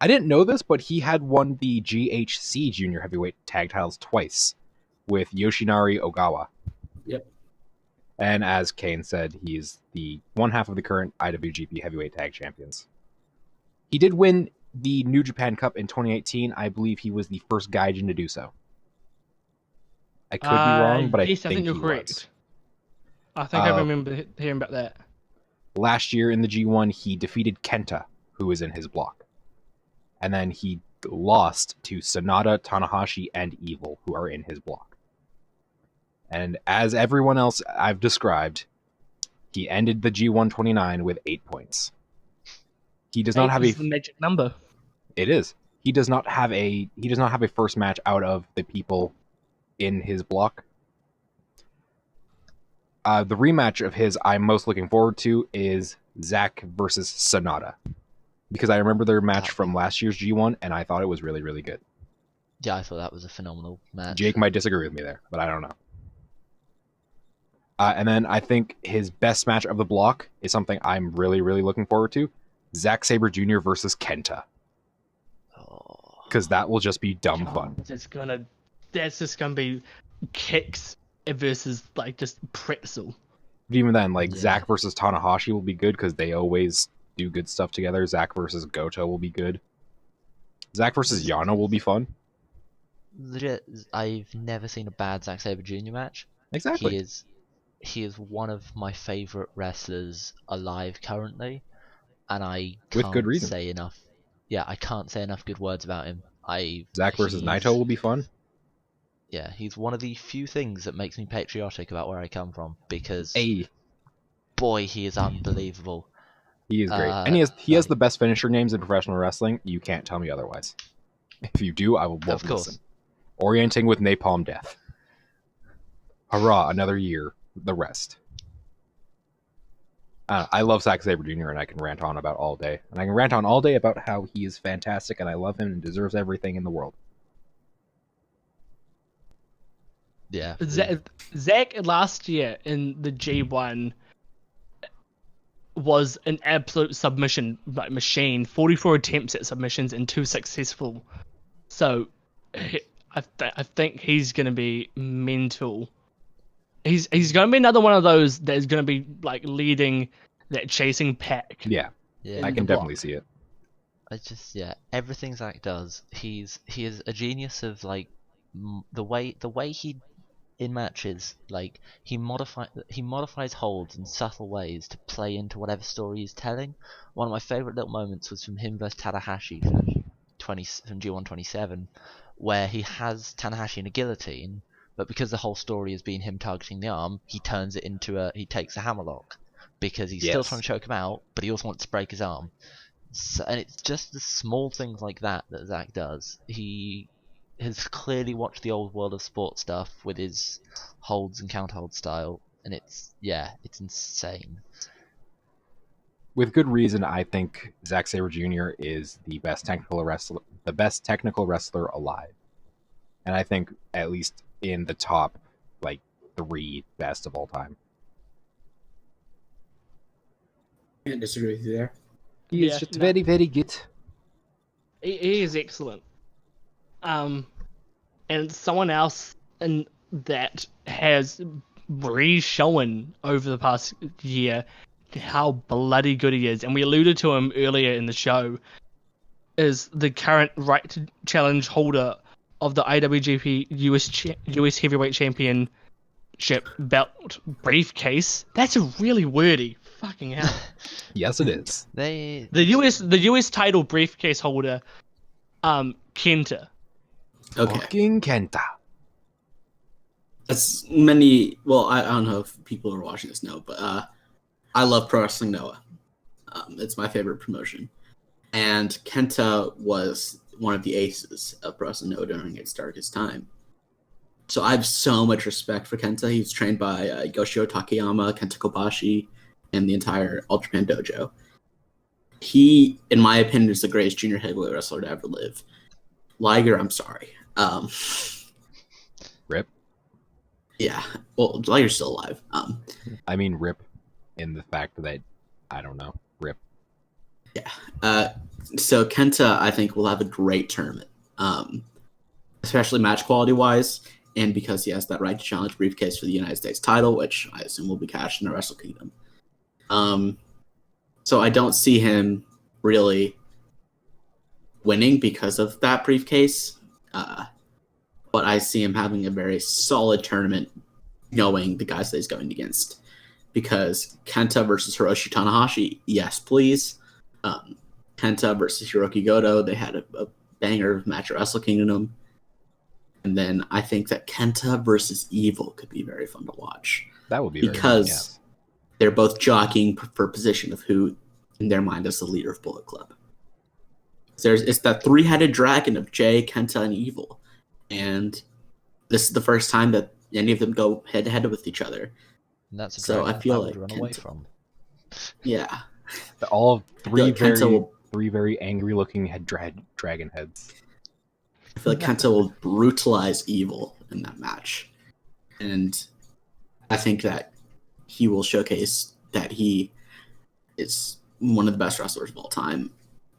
I didn't know this, but he had won the GHC Junior Heavyweight Tag titles twice with Yoshinari Ogawa. Yep. And as Kane said, he's the one half of the current IWGP Heavyweight Tag Champions. He did win the New Japan Cup in 2018. I believe he was the first Gaijin to do so. I could be wrong, but yes, I think you're he correct. was. I think I remember hearing about that. Last year in the G1, he defeated Kenta, who was in his block. And then he lost to Sonata, Tanahashi, and Evil, who are in his block. And as everyone else I've described, he ended the G1 29 with 8 points. He does not have the magic number. It is. He does not have a first match out of the people in his block. The rematch of his I'm most looking forward to is Zack versus Sonata. Because I remember their match from last year's G1 and I thought it was really, really good. Yeah, I thought that was a phenomenal match. Jake might disagree with me there, but I don't know. And then I think his best match of the block is something I'm really, really looking forward to. Zack Sabre Jr. versus Kenta. Because that will just be dumb fun. That's just gonna be kicks versus like just pretzel. But even then, like Zack versus Tanahashi will be good because they always do good stuff together. Zack versus Goto will be good. Zack versus Yano will be fun. Legit, I've never seen a bad Zack Sabre Jr. match. Exactly. He is one of my favorite wrestlers alive currently, and I With can't good reason. say enough. Yeah, I can't say enough good words about him. Zack versus Naito will be fun. Yeah, he's one of the few things that makes me patriotic about where I come from because boy, he is unbelievable. He is great, and he has the best finisher names in professional wrestling. You can't tell me otherwise. If you do, I will won't listen. Orienting with Napalm Death. Hurrah! Another year. The rest. I love Zack Sabre Jr. and I can rant on about all day. And I can rant on all day about how he is fantastic and I love him and deserves everything in the world. Yeah. Zack last year in the G1 was an absolute submission machine. 44 attempts at submissions and 2 successful. So I think he's going to be mental. He's going to be another one of those that is going to be like leading that chasing pack. Yeah, I can definitely see it. Everything Zack does, he is a genius of like the way he in matches, like he modifies holds in subtle ways to play into whatever story he's telling. One of my favorite little moments was from him versus Tanahashi from G1 27, where he has Tanahashi in a guillotine. But because the whole story has been him targeting the arm, he turns it into he takes a hammerlock because he's still trying to choke him out, but he also wants to break his arm. So, and it's just the small things like that Zack does. He has clearly watched the old World of Sport stuff with his holds and counter hold style, and it's insane. With good reason, I think Zack Sabre Jr. is the best technical wrestler alive, and I think at least in the top, like 3 best of all time. Can't disagree with you there. He is just very, very good. He is excellent. And someone else that has re-shown over the past year how bloody good he is, and we alluded to him earlier in the show, is the current right to challenge holder of the IWGP US Heavyweight Championship belt briefcase. That's a really wordy Fucking hell. Yes, it is. They The US title briefcase holder, Kenta. Okay. Fucking Kenta. As many, well, I don't know if people who are watching this know, but I love Pro Wrestling Noah. It's my favorite promotion. And Kenta was one of the aces of Pro Wrestling Noah during its darkest time. So I have so much respect for Kenta. He was trained by Yoshio Takayama, Kenta Kobashi, and the entire All Japan Dojo. He, in my opinion, is the greatest junior heavyweight wrestler to ever live. Liger, I'm sorry. Rip. Yeah, well, Liger's still alive. I mean, rip in the fact that, I don't know, rip. So Kenta, I think, will have a great tournament, especially match quality wise, and because he has that right to challenge briefcase for the United States title, which I assume will be cashed in the Wrestle Kingdom. So I don't see him really winning because of that briefcase, but I see him having a very solid tournament, knowing the guys that he's going against. Because Kenta versus Hiroshi Tanahashi, yes, please. Kenta versus Hiroki Goto, they had a banger match at Wrestle Kingdom. And then I think that Kenta versus Evil could be very fun to watch. That would be because they're both jockeying for position of who, in their mind, is the leader of Bullet Club. It's that three-headed dragon of Jay, Kenta, and Evil. And this is the first time that any of them go head-to-head with each other. And that's a So I feel would like run away Kenta- from. Yeah. all three like Kenta will- three very angry-looking dragon heads. I feel like Kenta will brutalize Evil in that match. And I think that he will showcase that he is one of the best wrestlers of all time.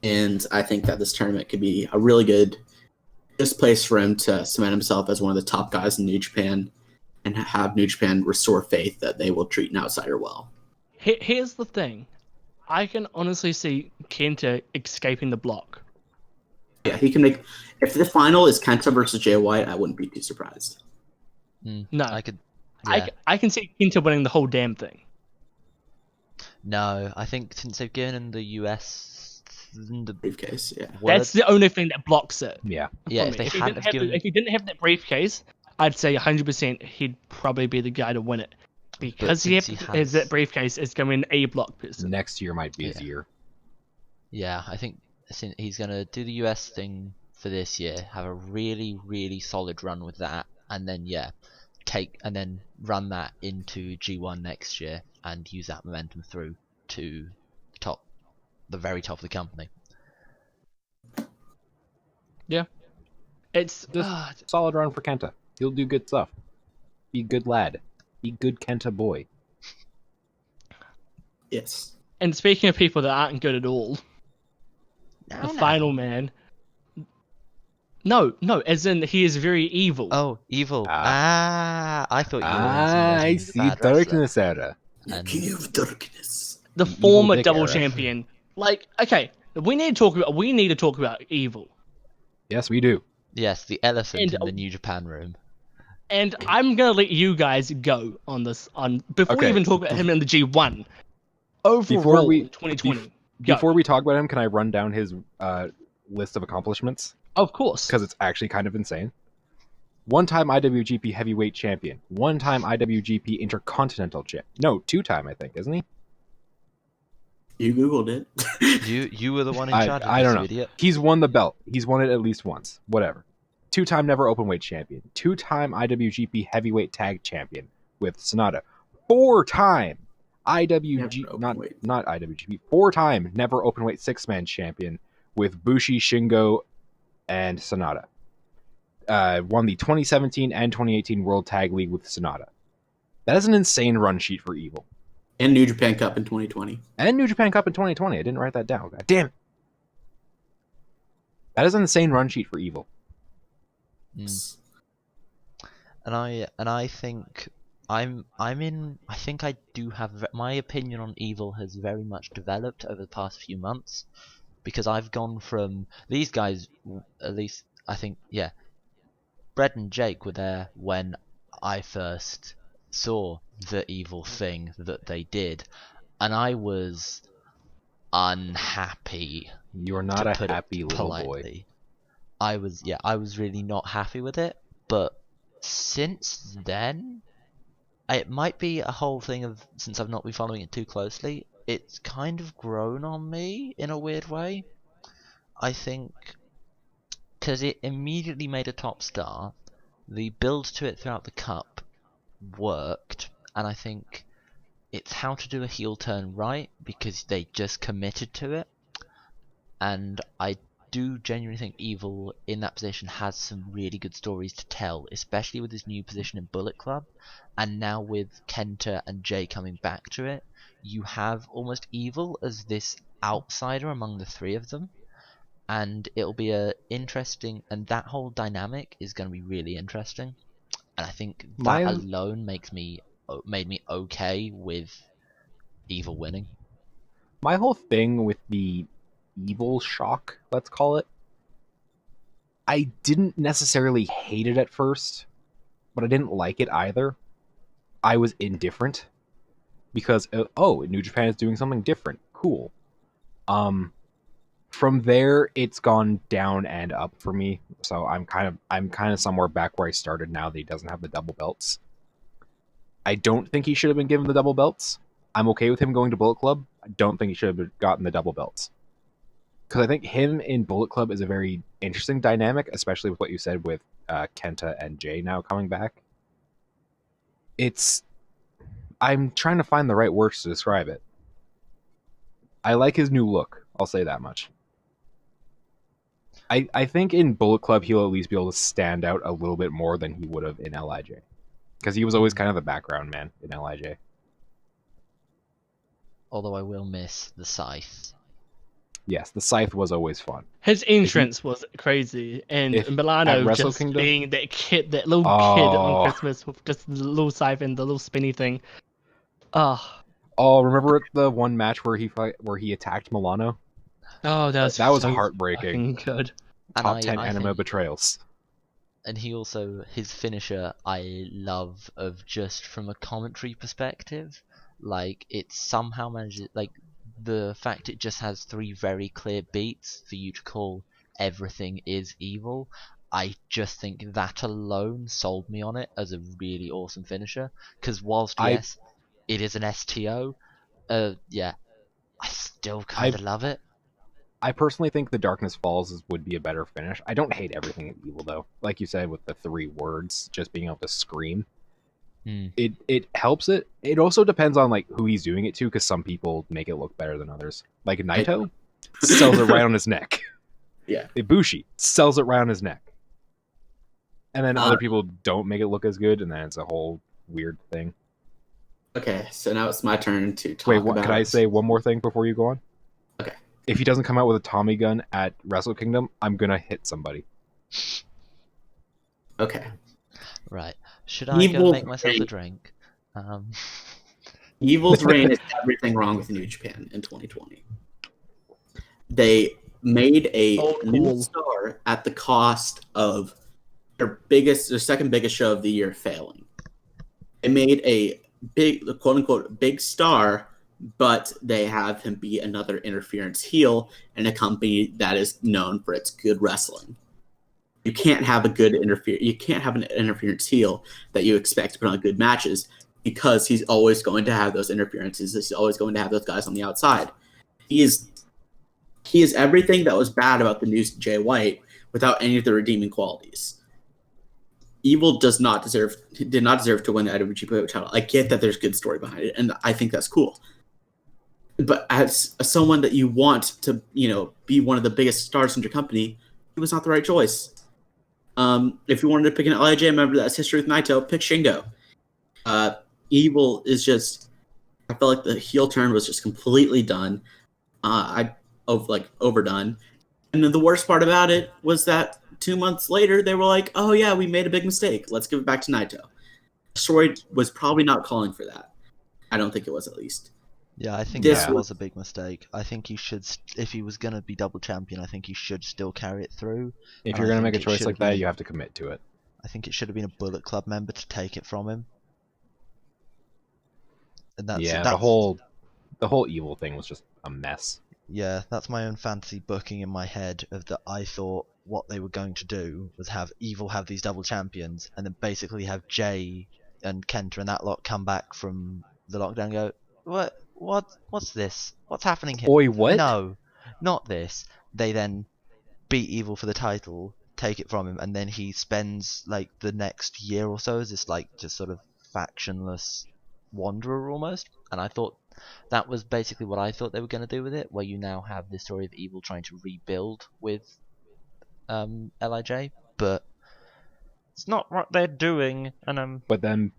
And I think that this tournament could be a really good place for him to cement himself as one of the top guys in New Japan and have New Japan restore faith that they will treat an outsider well. Here's the thing. I can honestly see Kenta escaping the block. Yeah, he can make... If the final is Kenta versus Jay White, I wouldn't be too surprised. No. I could. Yeah. I can see Kenta winning the whole damn thing. No, I think since they've given him the US the Briefcase, yeah. That's the only thing that blocks it. Yeah. Yeah, for if me. they hadn't have given, If he didn't have that briefcase, I'd say 100% he'd probably be the guy to win it. Because since he has has- that briefcase, it's going to be an A block person. Next year might be his Yeah. year. yeah, I think he's gonna do the US thing for this year, have a really, really solid run with that, and then and then run that into G1 next year and use that momentum through to the very top of the company. It's Just solid run for Kenta. He'll do good stuff. Be a good lad. Be good Kenta boy. Yes. and speaking of people that aren't good at all, the final man. No, as in he is very evil. Oh, evil. Ah. I thought you were I insinuating he's a see bad wrestler. darkness era. And King of Darkness. The Evil former Dick double era. champion. Like, okay, we need to talk about evil. Yes, we do. yes, the elephant And- in the New Japan room. And I'm gonna let you guys go on this. Before we Okay. even talk about him in the G1. Overall, Before we- 2020. Go. Before we talk about him, can I run down his list of accomplishments? Of course. Because it's actually kind of insane. One-time IWGP Heavyweight Champion. One-time IWGP Intercontinental Champ. No, two-time, I think, isn't he? You Googled it. You were the one in I charge of don't this, know. you idiot. He's won the belt. He's won it at least once. Whatever. Two-time Never Openweight Champion. Two-time IWGP Heavyweight Tag Champion with Sonata. Four-time IWG... Never Not, Openweight. not IWGP. Four-time Never Openweight Six-Man Champion with Bushi, Shingo, and Sonata. Won the 2017 and 2018 World Tag League with Sonata. That is an insane run sheet for Evil. And New Japan Cup in 2020. And New Japan Cup in 2020. I didn't write that down. God damn it. That is an insane run sheet for Evil. Mm. And I think I think I do have my opinion on Evil has very much developed over the past few months, because I've gone from these guys, at least I think, yeah, Brett and Jake were there when I first saw the Evil thing that they did, and I was unhappy. You are not to a put it happy little boy. politely. I was really not happy with it, but since then, it might be a whole thing of, since I've not been following it too closely, it's kind of grown on me in a weird way. I think because it immediately made a top star, the build to it throughout the cup worked, and I think it's how to do a heel turn right because they just committed to it, and I do genuinely think Evil in that position has some really good stories to tell, especially with his new position in Bullet Club, and now with Kenta and Jay coming back to it, you have almost Evil as this outsider among the three of them, and it'll be a interesting, and that whole dynamic is going to be really interesting, and I think that alone made me okay with Evil winning. My whole thing with the Evil shock, let's call it, I didn't necessarily hate it at first, but I didn't like it either. I was indifferent because New Japan is doing something different. Cool. From there it's gone down and up for me. So I'm kind of somewhere back where I started now that he doesn't have the double belts. I don't think he should have been given the double belts. I'm okay with him going to Bullet Club. I don't think he should have gotten the double belts. Because I think him in Bullet Club is a very interesting dynamic, especially with what you said with Kenta and Jay now coming back. I'm trying to find the right words to describe it. I like his new look. I'll say that much. I think in Bullet Club he'll at least be able to stand out a little bit more than he would have in LIJ. Because he was always kind of the background man in LIJ. Although I will miss the scythe. Yes, the scythe was always fun. His entrance was crazy, and Milano just Kingdom? being that little kid on Christmas with just the little scythe and the little spinny thing. Oh, remember the one match where he attacked Milano? Oh, that was so fucking heartbreaking. Good. Top 10 anime betrayals. And his finisher, I love of just from a commentary perspective. Like, it somehow manages, like, the fact it just has 3 very clear beats for you to call everything is evil. I just think that alone sold me on it as a really awesome finisher. Because whilst, yes, it is an STO, I still kind of love it. I personally think the Darkness Falls would be a better finish. I don't hate everything in Evil, though. Like you said, with the 3 words, just being able to scream. It helps it. It also depends on like who he's doing it to, because some people make it look better than others. Like Naito sells it right on his neck. Yeah. Ibushi sells it right on his neck. And then other people don't make it look as good, and then it's a whole weird thing. Okay, so now it's my turn to talk about... Could I say one more thing before you go on? Okay. If he doesn't come out with a Tommy gun at Wrestle Kingdom, I'm gonna hit somebody. Okay. Right. Should I go make myself a drink? Evil's reign is everything wrong with New Japan in 2020. They made a new star at the cost of their second biggest show of the year failing. They made a big, quote unquote, big star, but they have him be another interference heel in a company that is known for its good wrestling. You can't have an interference heel that you expect to put on good matches, because he's always going to have those interferences. He's always going to have those guys on the outside. He is everything that was bad about the new Jay White without any of the redeeming qualities. Evil did not deserve to win the IWGP title. I get that there's good story behind it, and I think that's cool. But as someone that you want to, be one of the biggest stars in your company, it was not the right choice. If you wanted to pick an LIJ member that's history with Naito, pick Shingo. Evil is just, I felt like the heel turn was just completely done. Overdone. And then the worst part about it was that 2 months later, they were like, oh yeah, we made a big mistake. Let's give it back to Naito. Story was probably not calling for that. I don't think it was, at least. Yeah, I think that was a big mistake. I think he should, if he was going to be double champion, I think he should still carry it through. If you're going to make a choice like that, you have to commit to it. I think it should have been a Bullet Club member to take it from him. And that's, the whole the whole evil thing was just a mess. Yeah, that's my own fantasy booking in my head of that. I thought what they were going to do was have Evil have these double champions, and then basically have Jay and Kenta and that lot come back from the lockdown and go, what's this? What's happening here? Oi, what? No, not this. They then beat Evil for the title, take it from him, and then he spends like the next year or so as this like just sort of factionless wanderer almost. And I thought that was basically what I thought they were going to do with it, where you now have this story of Evil trying to rebuild with LIJ, but it's not what they're doing. And But then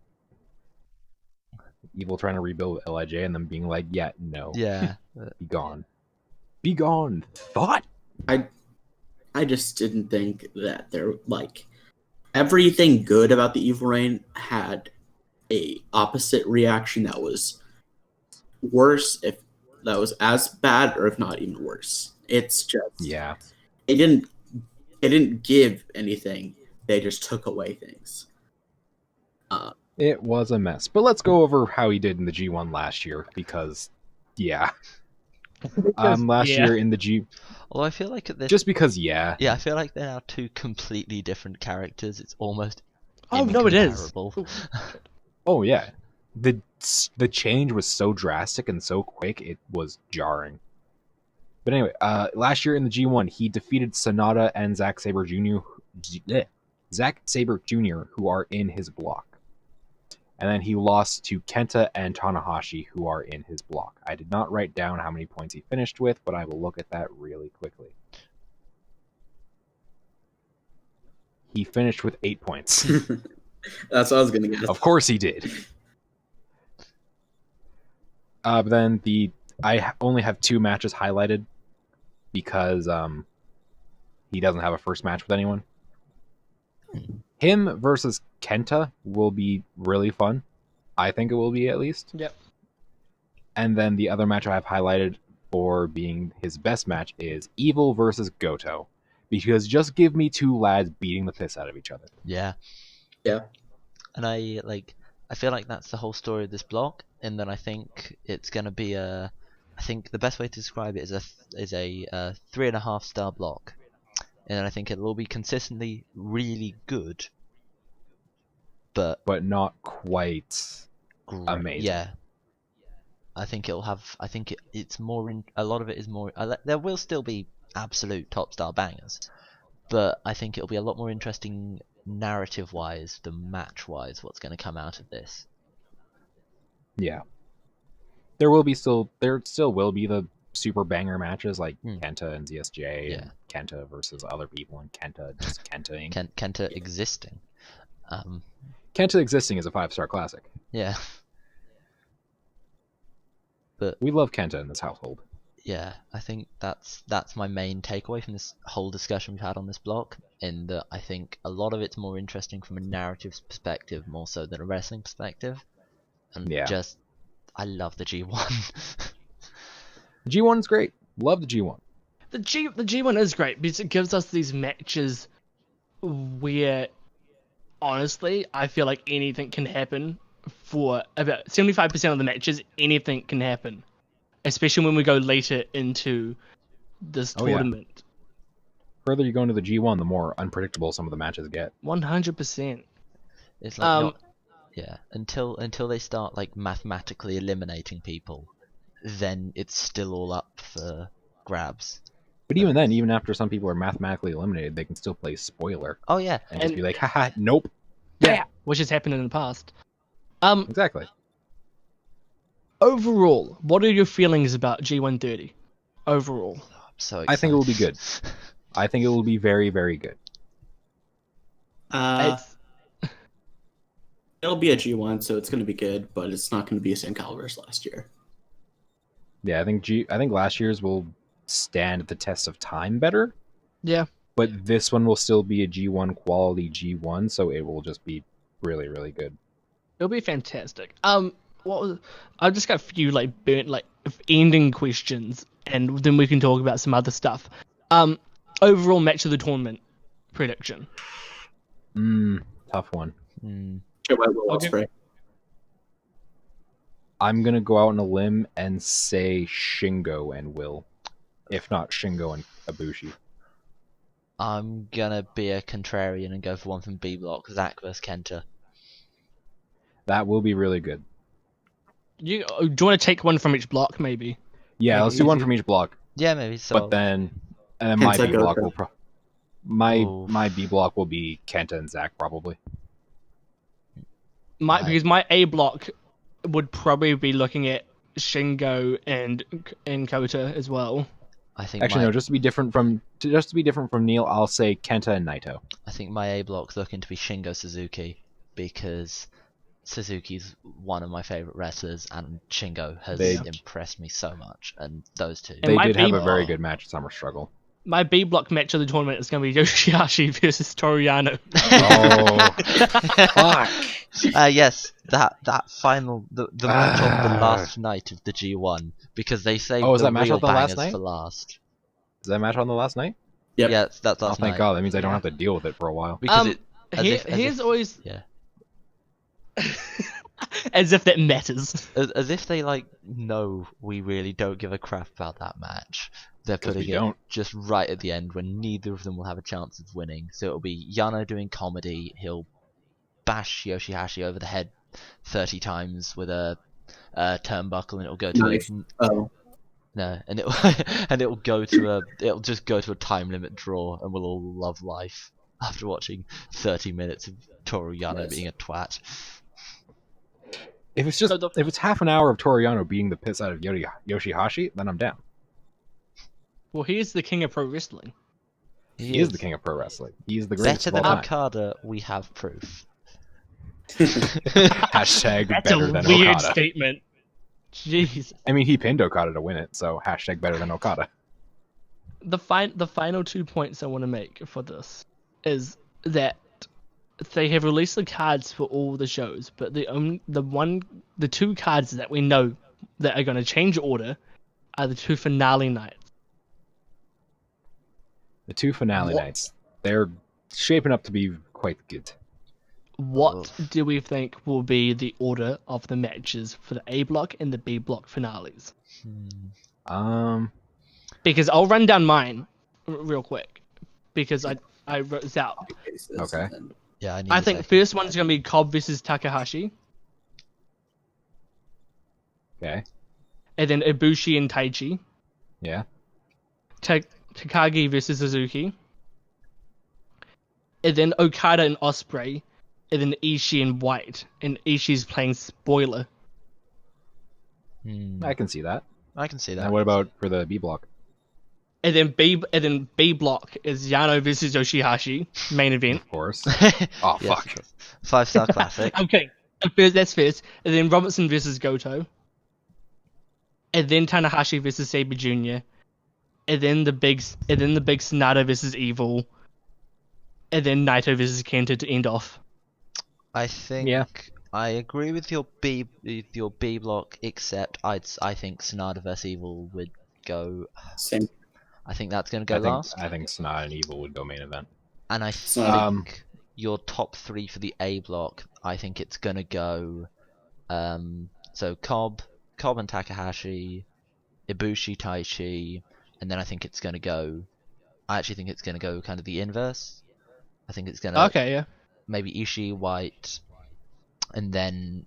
Evil trying to rebuild LIJ and then being like, yeah, no, yeah, be gone, be gone. Thought. I just didn't think that there like everything good about the Evil Reign had a opposite reaction that was worse, if that was as bad or if not even worse. It's just Yeah. It didn't give anything. They just took away things. It was a mess. But let's go over how he did in the G1 last year because, yeah. Last year in the G. although I feel like at this, Just because, yeah. yeah, I feel like they're now two completely different characters. It's almost Oh no, it is. incomparable. Oh yeah. The change was so drastic and so quick, it was jarring. But anyway, last year in the G1, he defeated Sonata and Zack Sabre Jr. Zack Sabre Jr., who are in his block. And then he lost to Kenta and Tanahashi, who are in his block. I did not write down how many points he finished with, but I will look at that really quickly. He finished with 8 points. That's what I was gonna guess. Of course he did. But then I only have 2 matches highlighted because he doesn't have a first match with anyone. Him versus Kenta will be really fun. I think it will be, at least. Yep. And then the other match I have highlighted for being his best match is Evil versus Goto. Because just give me 2 lads beating the piss out of each other. Yeah. Yeah. And I feel like that's the whole story of this block, in that I think it's gonna be I think the best way to describe it is a 3.5 star block, and I think it will be consistently really good, but not quite great. amazing. Yeah. I think it'll have. I think it's more. A lot of it is more. There will still be absolute top star bangers, but I think it'll be a lot more interesting narrative wise than match wise. What's going to come out of this? Yeah. There still will be the super banger matches like Kenta and ZSJ and Kenta versus other people and Kenta just Kentaing. Kenta existing. Kenta existing is a 5-star classic. Yeah. But we love Kenta in this household. Yeah, I think that's my main takeaway from this whole discussion we've had on this block, in that I think a lot of it's more interesting from a narrative perspective more so than a wrestling perspective. And just I love the G1. G1 is great. Love the G1. The G1 is great because it gives us these matches where honestly I feel like anything can happen. For about 75% of the matches, anything can happen, especially when we go later into this tournament. Yeah. Further you go into the G1, the more unpredictable some of the matches get. 100%. It's like until they start like mathematically eliminating people, then it's still all up for grabs. But even then, even after some people are mathematically eliminated, they can still play spoiler. Oh yeah, and just be like, haha, nope. Yeah, which has happened in the past. Exactly. Overall, what are your feelings about G130? Overall, I'm so excited. I think it will be good. I think it will be very, very good. It'll be a G1, so it's going to be good, but it's not going to be the same caliber as last year. Yeah, I think last year's will stand the test of time better. Yeah. But this one will still be a G1 quality G1, so it will just be really, really good. It'll be fantastic. I've just got a few ending questions, and then we can talk about some other stuff. Overall match of the tournament prediction. Tough one. Will Ospreay. I'm gonna go out on a limb and say Shingo and Will, if not Shingo and Ibushi. I'm gonna be a contrarian and go for one from B block, Zack vs Kenta. That will be really good. Do you want to take one from each block, maybe? Yeah, Make let's it do one easy. from each block. Yeah, maybe so. But then my Kenta B block Goto. will Oof. my B block will be Kenta and Zack probably. Right. Because my A block would probably be looking at Shingo and Kota as well. I think Actually, no. Just to be different from Neil, I'll say Kenta and Naito. I think my A block's looking to be Shingo Suzuki, because Suzuki's one of my favorite wrestlers, and Shingo has impressed me so much. And those two. And They my did have B- a very good match at Summer Struggle. My B block match of the tournament is going to be Yoshi-Hashi versus Toriano. Oh, fuck! Yes, that final the match on the last night of the G1, because they saved Was the that match real on the last bangers night? for last. Is that match on the last night? Yep. Yeah, that's Oh, last thank night. God. That means I don't have to deal with it for a while. Because Here's always yeah, as if that matters. as if they know we really don't give a crap about that match. They're 'Cause we putting it don't. just right at the end when neither of them will have a chance of winning. So it'll be Yano doing comedy. He'll bash Yoshi-Hashi over the head 30 times with a turnbuckle, and it'll go to Nice. Oh, no, and it'll just go to a time limit draw, and we'll all love life after watching 30 minutes of Toru Yano Nice. being a twat. If it's half an hour of Toriano beating the piss out of Yoshi-Hashi, then I'm down. Well, he is the king of pro wrestling. He is the king of pro wrestling. He is the greatest Better of than all time. Okada. We have proof. Hashtag That's better a than weird Okada. statement. Jeez. I mean, he pinned Okada to win it, so hashtag better than Okada. The final 2 points I want to make for this is that they have released the cards for all the shows, but the two cards that we know that are going to change order are the two finale nights. The two finale nights, they're shaping up to be quite good. What do we think will be the order of the matches for the A block and the B block finales? Because I'll run down mine real quick, because I wrote this out. Okay. Yeah, I think first one's going to be Cobb versus Takahashi, Okay. and then Ibushi and Taichi, Yeah. Takagi versus Suzuki, and then Okada and Ospreay, and then Ishii and White, and Ishii's playing spoiler. I can see that. I can see that. And what about for the B block? And then B block is Yano versus Yoshi-Hashi, main event. Of course. Yes, Oh, of fuck. course. 5-star classic. Okay, that's first. And then Robinson versus Goto. And then Tanahashi versus Sabre Jr. And then the big Sonata versus Evil. And then Naito versus Kenta to end off. I think I agree with your B block, except I think Sonata vs Evil would go. same. I think that's going to go last. I think Sonata and Evil would go main event. And I think your top three for the A block, I think it's going to go. So Cobb and Takahashi, Ibushi, Taichi, and then I think it's going to go. I actually think it's going to go kind of the inverse. I think it's going to maybe Ishii, White, and then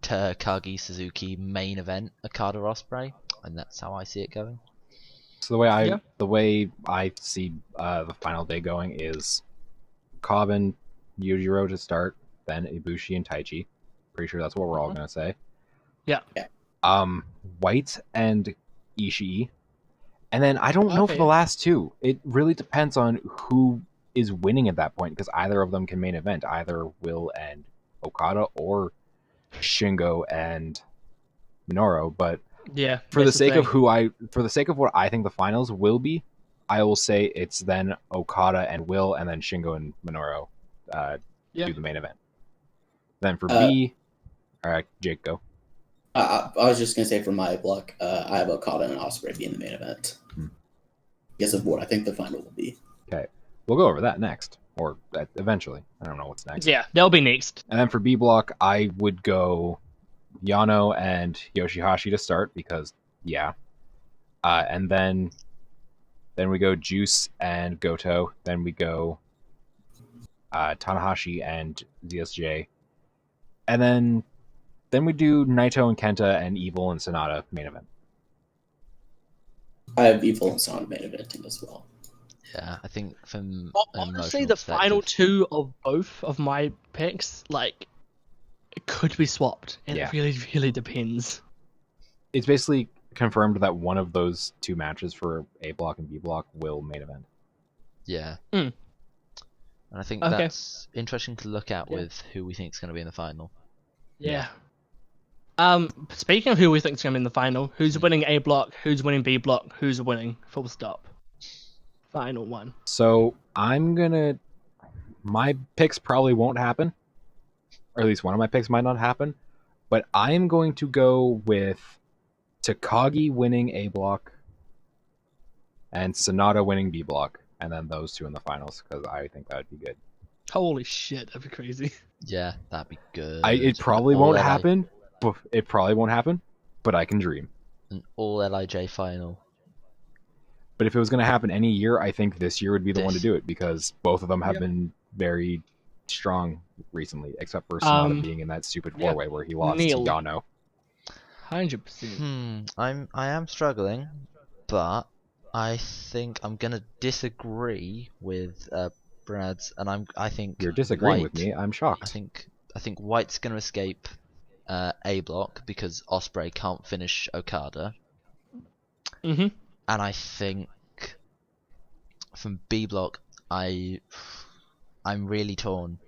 Takagi, Suzuki main event, Okada, Ospreay, and that's how I see it going. So the way I see the final day going is Cobb and Yujiro to start, then Ibushi and Taichi. Pretty sure that's what we're all gonna say. Yeah. White and Ishii, and then I don't know for the last two. It really depends on who is winning at that point, because either of them can main event, either Will and Okada or Shingo and Minoru. But for the sake of what I think the finals will be, I will say it's then Okada and Will, and then Shingo and Minoru do the main event. Then for B, all right, Jake, go. I was just gonna say for my block, I have Okada and Ospreay being the main event because of what I think the final will be. Okay, we'll go over that next, or eventually. I don't know what's next. Yeah, they'll be next. And then for B block, I would go Yano and Yoshi-Hashi to start because yeah, and then we go Juice and Goto. Then we go Tanahashi and ZSJ, and then we do Naito and Kenta and Evil and Sonata main event. I have Evil and Sonata main eventing as well. Yeah, I think from Honestly, emotional the final perspective- two of both of my picks, like, it could be swapped. And Yeah. it really, really depends. It's basically confirmed that one of those two matches for A block and B block will main event. Yeah. Mm. And I think Okay. that's interesting to look at Yeah. with who we think is going to be in the final. Yeah. Speaking of who we think is going to be in the final, who's winning A block, who's winning B block, who's winning, full stop. Final one. So my picks probably won't happen, or at least one of my picks might not happen, but I am going to go with Takagi winning A block and Sonata winning B block, and then those two in the finals because I think that would be good. Holy shit, that'd be crazy. Yeah, that'd be good. It probably All won't LI happen. It probably won't happen, but I can dream. An all LIJ final. But if it was going to happen any year, I think this year would be the one to do it because both of them have Yep. been very strong recently, except for Sonata being in that stupid yeah. four-way where he lost Neil. to Yano. 100%. I am struggling, but I think I'm gonna disagree with Brad's, and I think You're disagreeing White, with me. I'm I shocked. think White's gonna escape A block because Ospreay can't finish Okada, Mm-hmm. and I think from B block I'm really torn.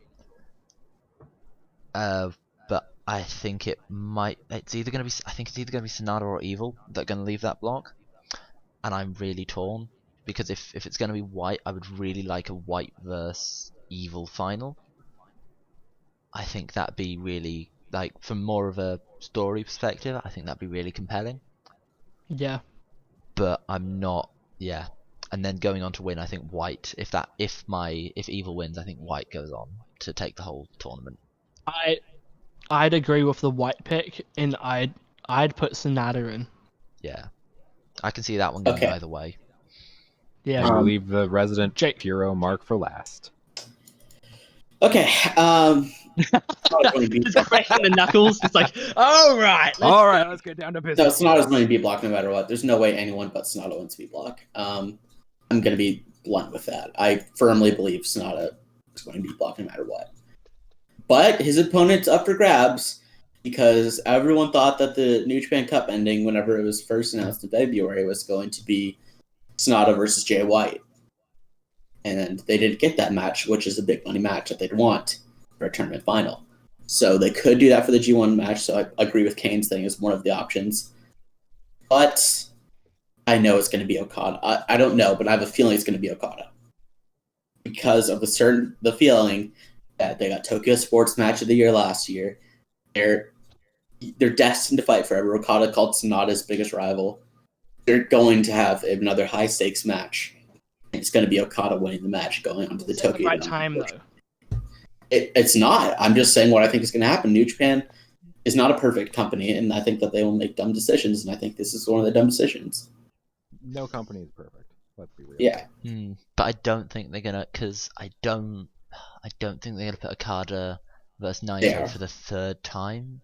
But I think it's either gonna be Sonata or Evil that are gonna leave that block, and I'm really torn because if it's gonna be White, I would really like a White versus Evil final. I think that'd be really, like, from more of a story perspective, I think that'd be really compelling. Yeah. But I'm not, yeah. And then going on to win, I think White. If Evil wins, I think White goes on to take the whole tournament. I'd agree with the White pick, and I'd put Sonata in. Yeah, I can see that one going Okay. either way. Yeah. And we'll leave the resident Jake. Puro mark for last. Okay. Just cracking the knuckles. It's like, all right. All right, let's get down to No, business. Sonata's winning B block no matter what. There's no way anyone but Sonata wins B block. I'm going to be blunt with that. I firmly believe Sonata is winning B block no matter what. But his opponent's up for grabs because everyone thought that the New Japan Cup ending, whenever it was first announced in February, was going to be Sonata versus Jay White. And they didn't get that match, which is a big money match that they'd want for a tournament final. So they could do that for the G1 match, so I agree with Kane's thing as one of the options. But I know it's going to be Okada. I don't know, but I have a feeling it's going to be Okada. Because of the feeling that they got Tokyo Sports Match of the Year last year. They're destined to fight forever. Okada called Sonata's biggest rival. They're going to have another high-stakes match. It's going to be Okada winning the match going on to the It's the Tokyo. right time, though. It's not. I'm just saying what I think is going to happen. New Japan is not a perfect company, and I think that they will make dumb decisions, and I think this is one of the dumb decisions. No company is perfect. Let's be real. Yeah. But I don't think they're gonna, because I don't think they're gonna put Okada versus They Naito are. for the third time.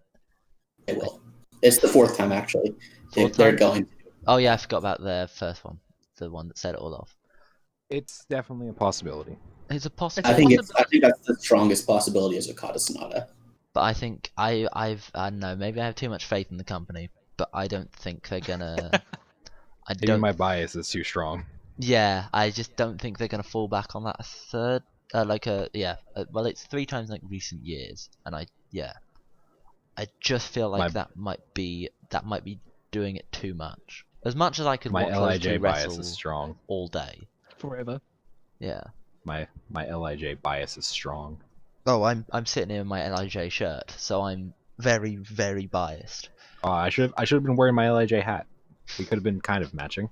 They will. It's the fourth time, actually. Fourth They're time? going. Oh yeah, I forgot about their first one, the one that set it all off. It's definitely a possibility. It's a It's possibility. I think that's the strongest possibility is Okada Sonata. But I think I don't know, maybe I have too much faith in the company, but I don't think they're gonna. I Maybe don't. my bias is too strong. Yeah, I just don't think they're gonna fall back on that third. Well, it's 3 times like recent years, and I just feel like that might be doing it too much. As much as I could My watch those two LIJ bias wrestle is strong. all day. Forever. Yeah. My LIJ bias is strong. Oh, I'm sitting here in my LIJ shirt, so I'm very, very biased. I should have been wearing my LIJ hat. We could have been kind of matching.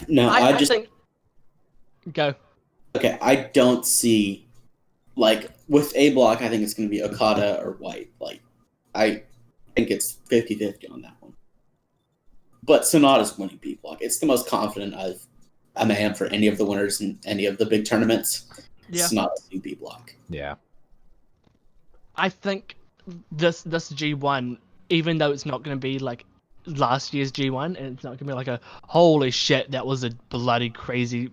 No, I think. Go. Okay, I don't see, like, with A block, I think it's going to be Okada or White. Like, I think it's 50-50 on that one. But Sonata's winning B block. It's the most confident I am for any of the winners in any of the big tournaments. Yeah. Sonata's winning B block. Yeah. I think this G1, even though it's not going to be like last year's G1, and it's not going to be like a holy shit, that was a bloody crazy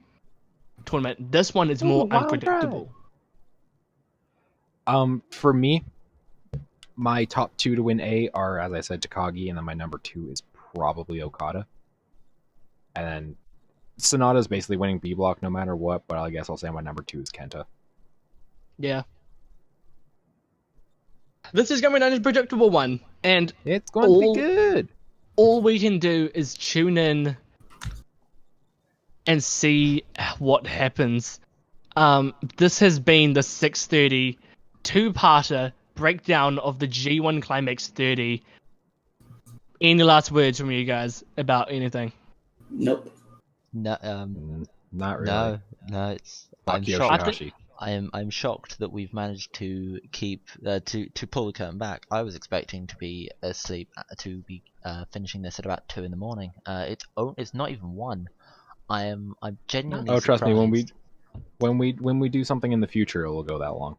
tournament. This one is more unpredictable. For me, my top 2 to win A are, as I said, Takagi, and then my number 2 is probably Okada. And then Sonata's basically winning B block no matter what, but I guess I'll say my number 2 is Kenta. Yeah. This is going to be an unpredictable one, and It's going to be good. all we can do is tune in and see what happens. This has been the 6:30 two-parter breakdown of the G1 Climax 30. Any last words from you guys about anything? Nope. No, Not really. no. It's Fuck I'm shocked. Yoshi-Hashi. I'm shocked that we've managed to keep to pull the curtain back. I was expecting to be asleep to be finishing this at about 2 in the morning. It's not even 1. I'm genuinely. Oh, trust me, surprised. when we do something in the future, it will go that long.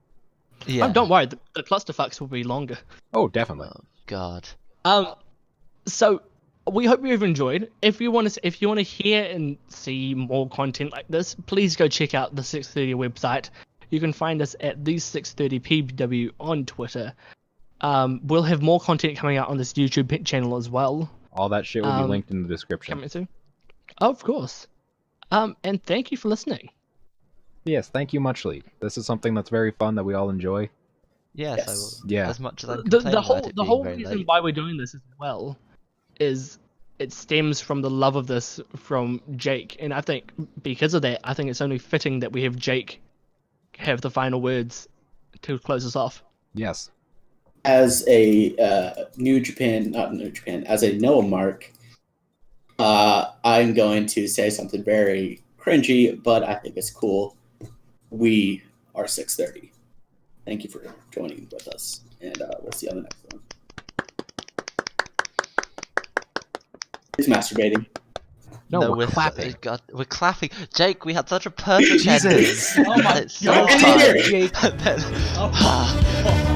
Yeah. Oh, don't worry, the clusterfucks will be longer. Oh, definitely. Oh, God. So we hope you've enjoyed. If you want to hear and see more content like this, please go check out the 630 website. You can find us at the 630pw on Twitter. We'll have more content coming out on this YouTube channel as well. All that shit will be linked in the description. Coming soon. Of course. And thank you for listening. Yes, thank you muchly. This is something that's very fun that we all enjoy. Yeah. Yes. So Yeah. as much as I The whole reason why we're doing this as well is it stems from the love of this from Jake, and I think because of that, I think it's only fitting that we have Jake have the final words to close us off. Yes. As a as a Noah mark, I'm going to say something very cringy, but I think it's cool. We are 630. Thank you for joining with us, and we'll see you on the next one. He's masturbating. No, we're clapping. We're clapping. Jake, we had such a perfect Jesus. ending. Oh my It's so God. I can hear hard. it. And then-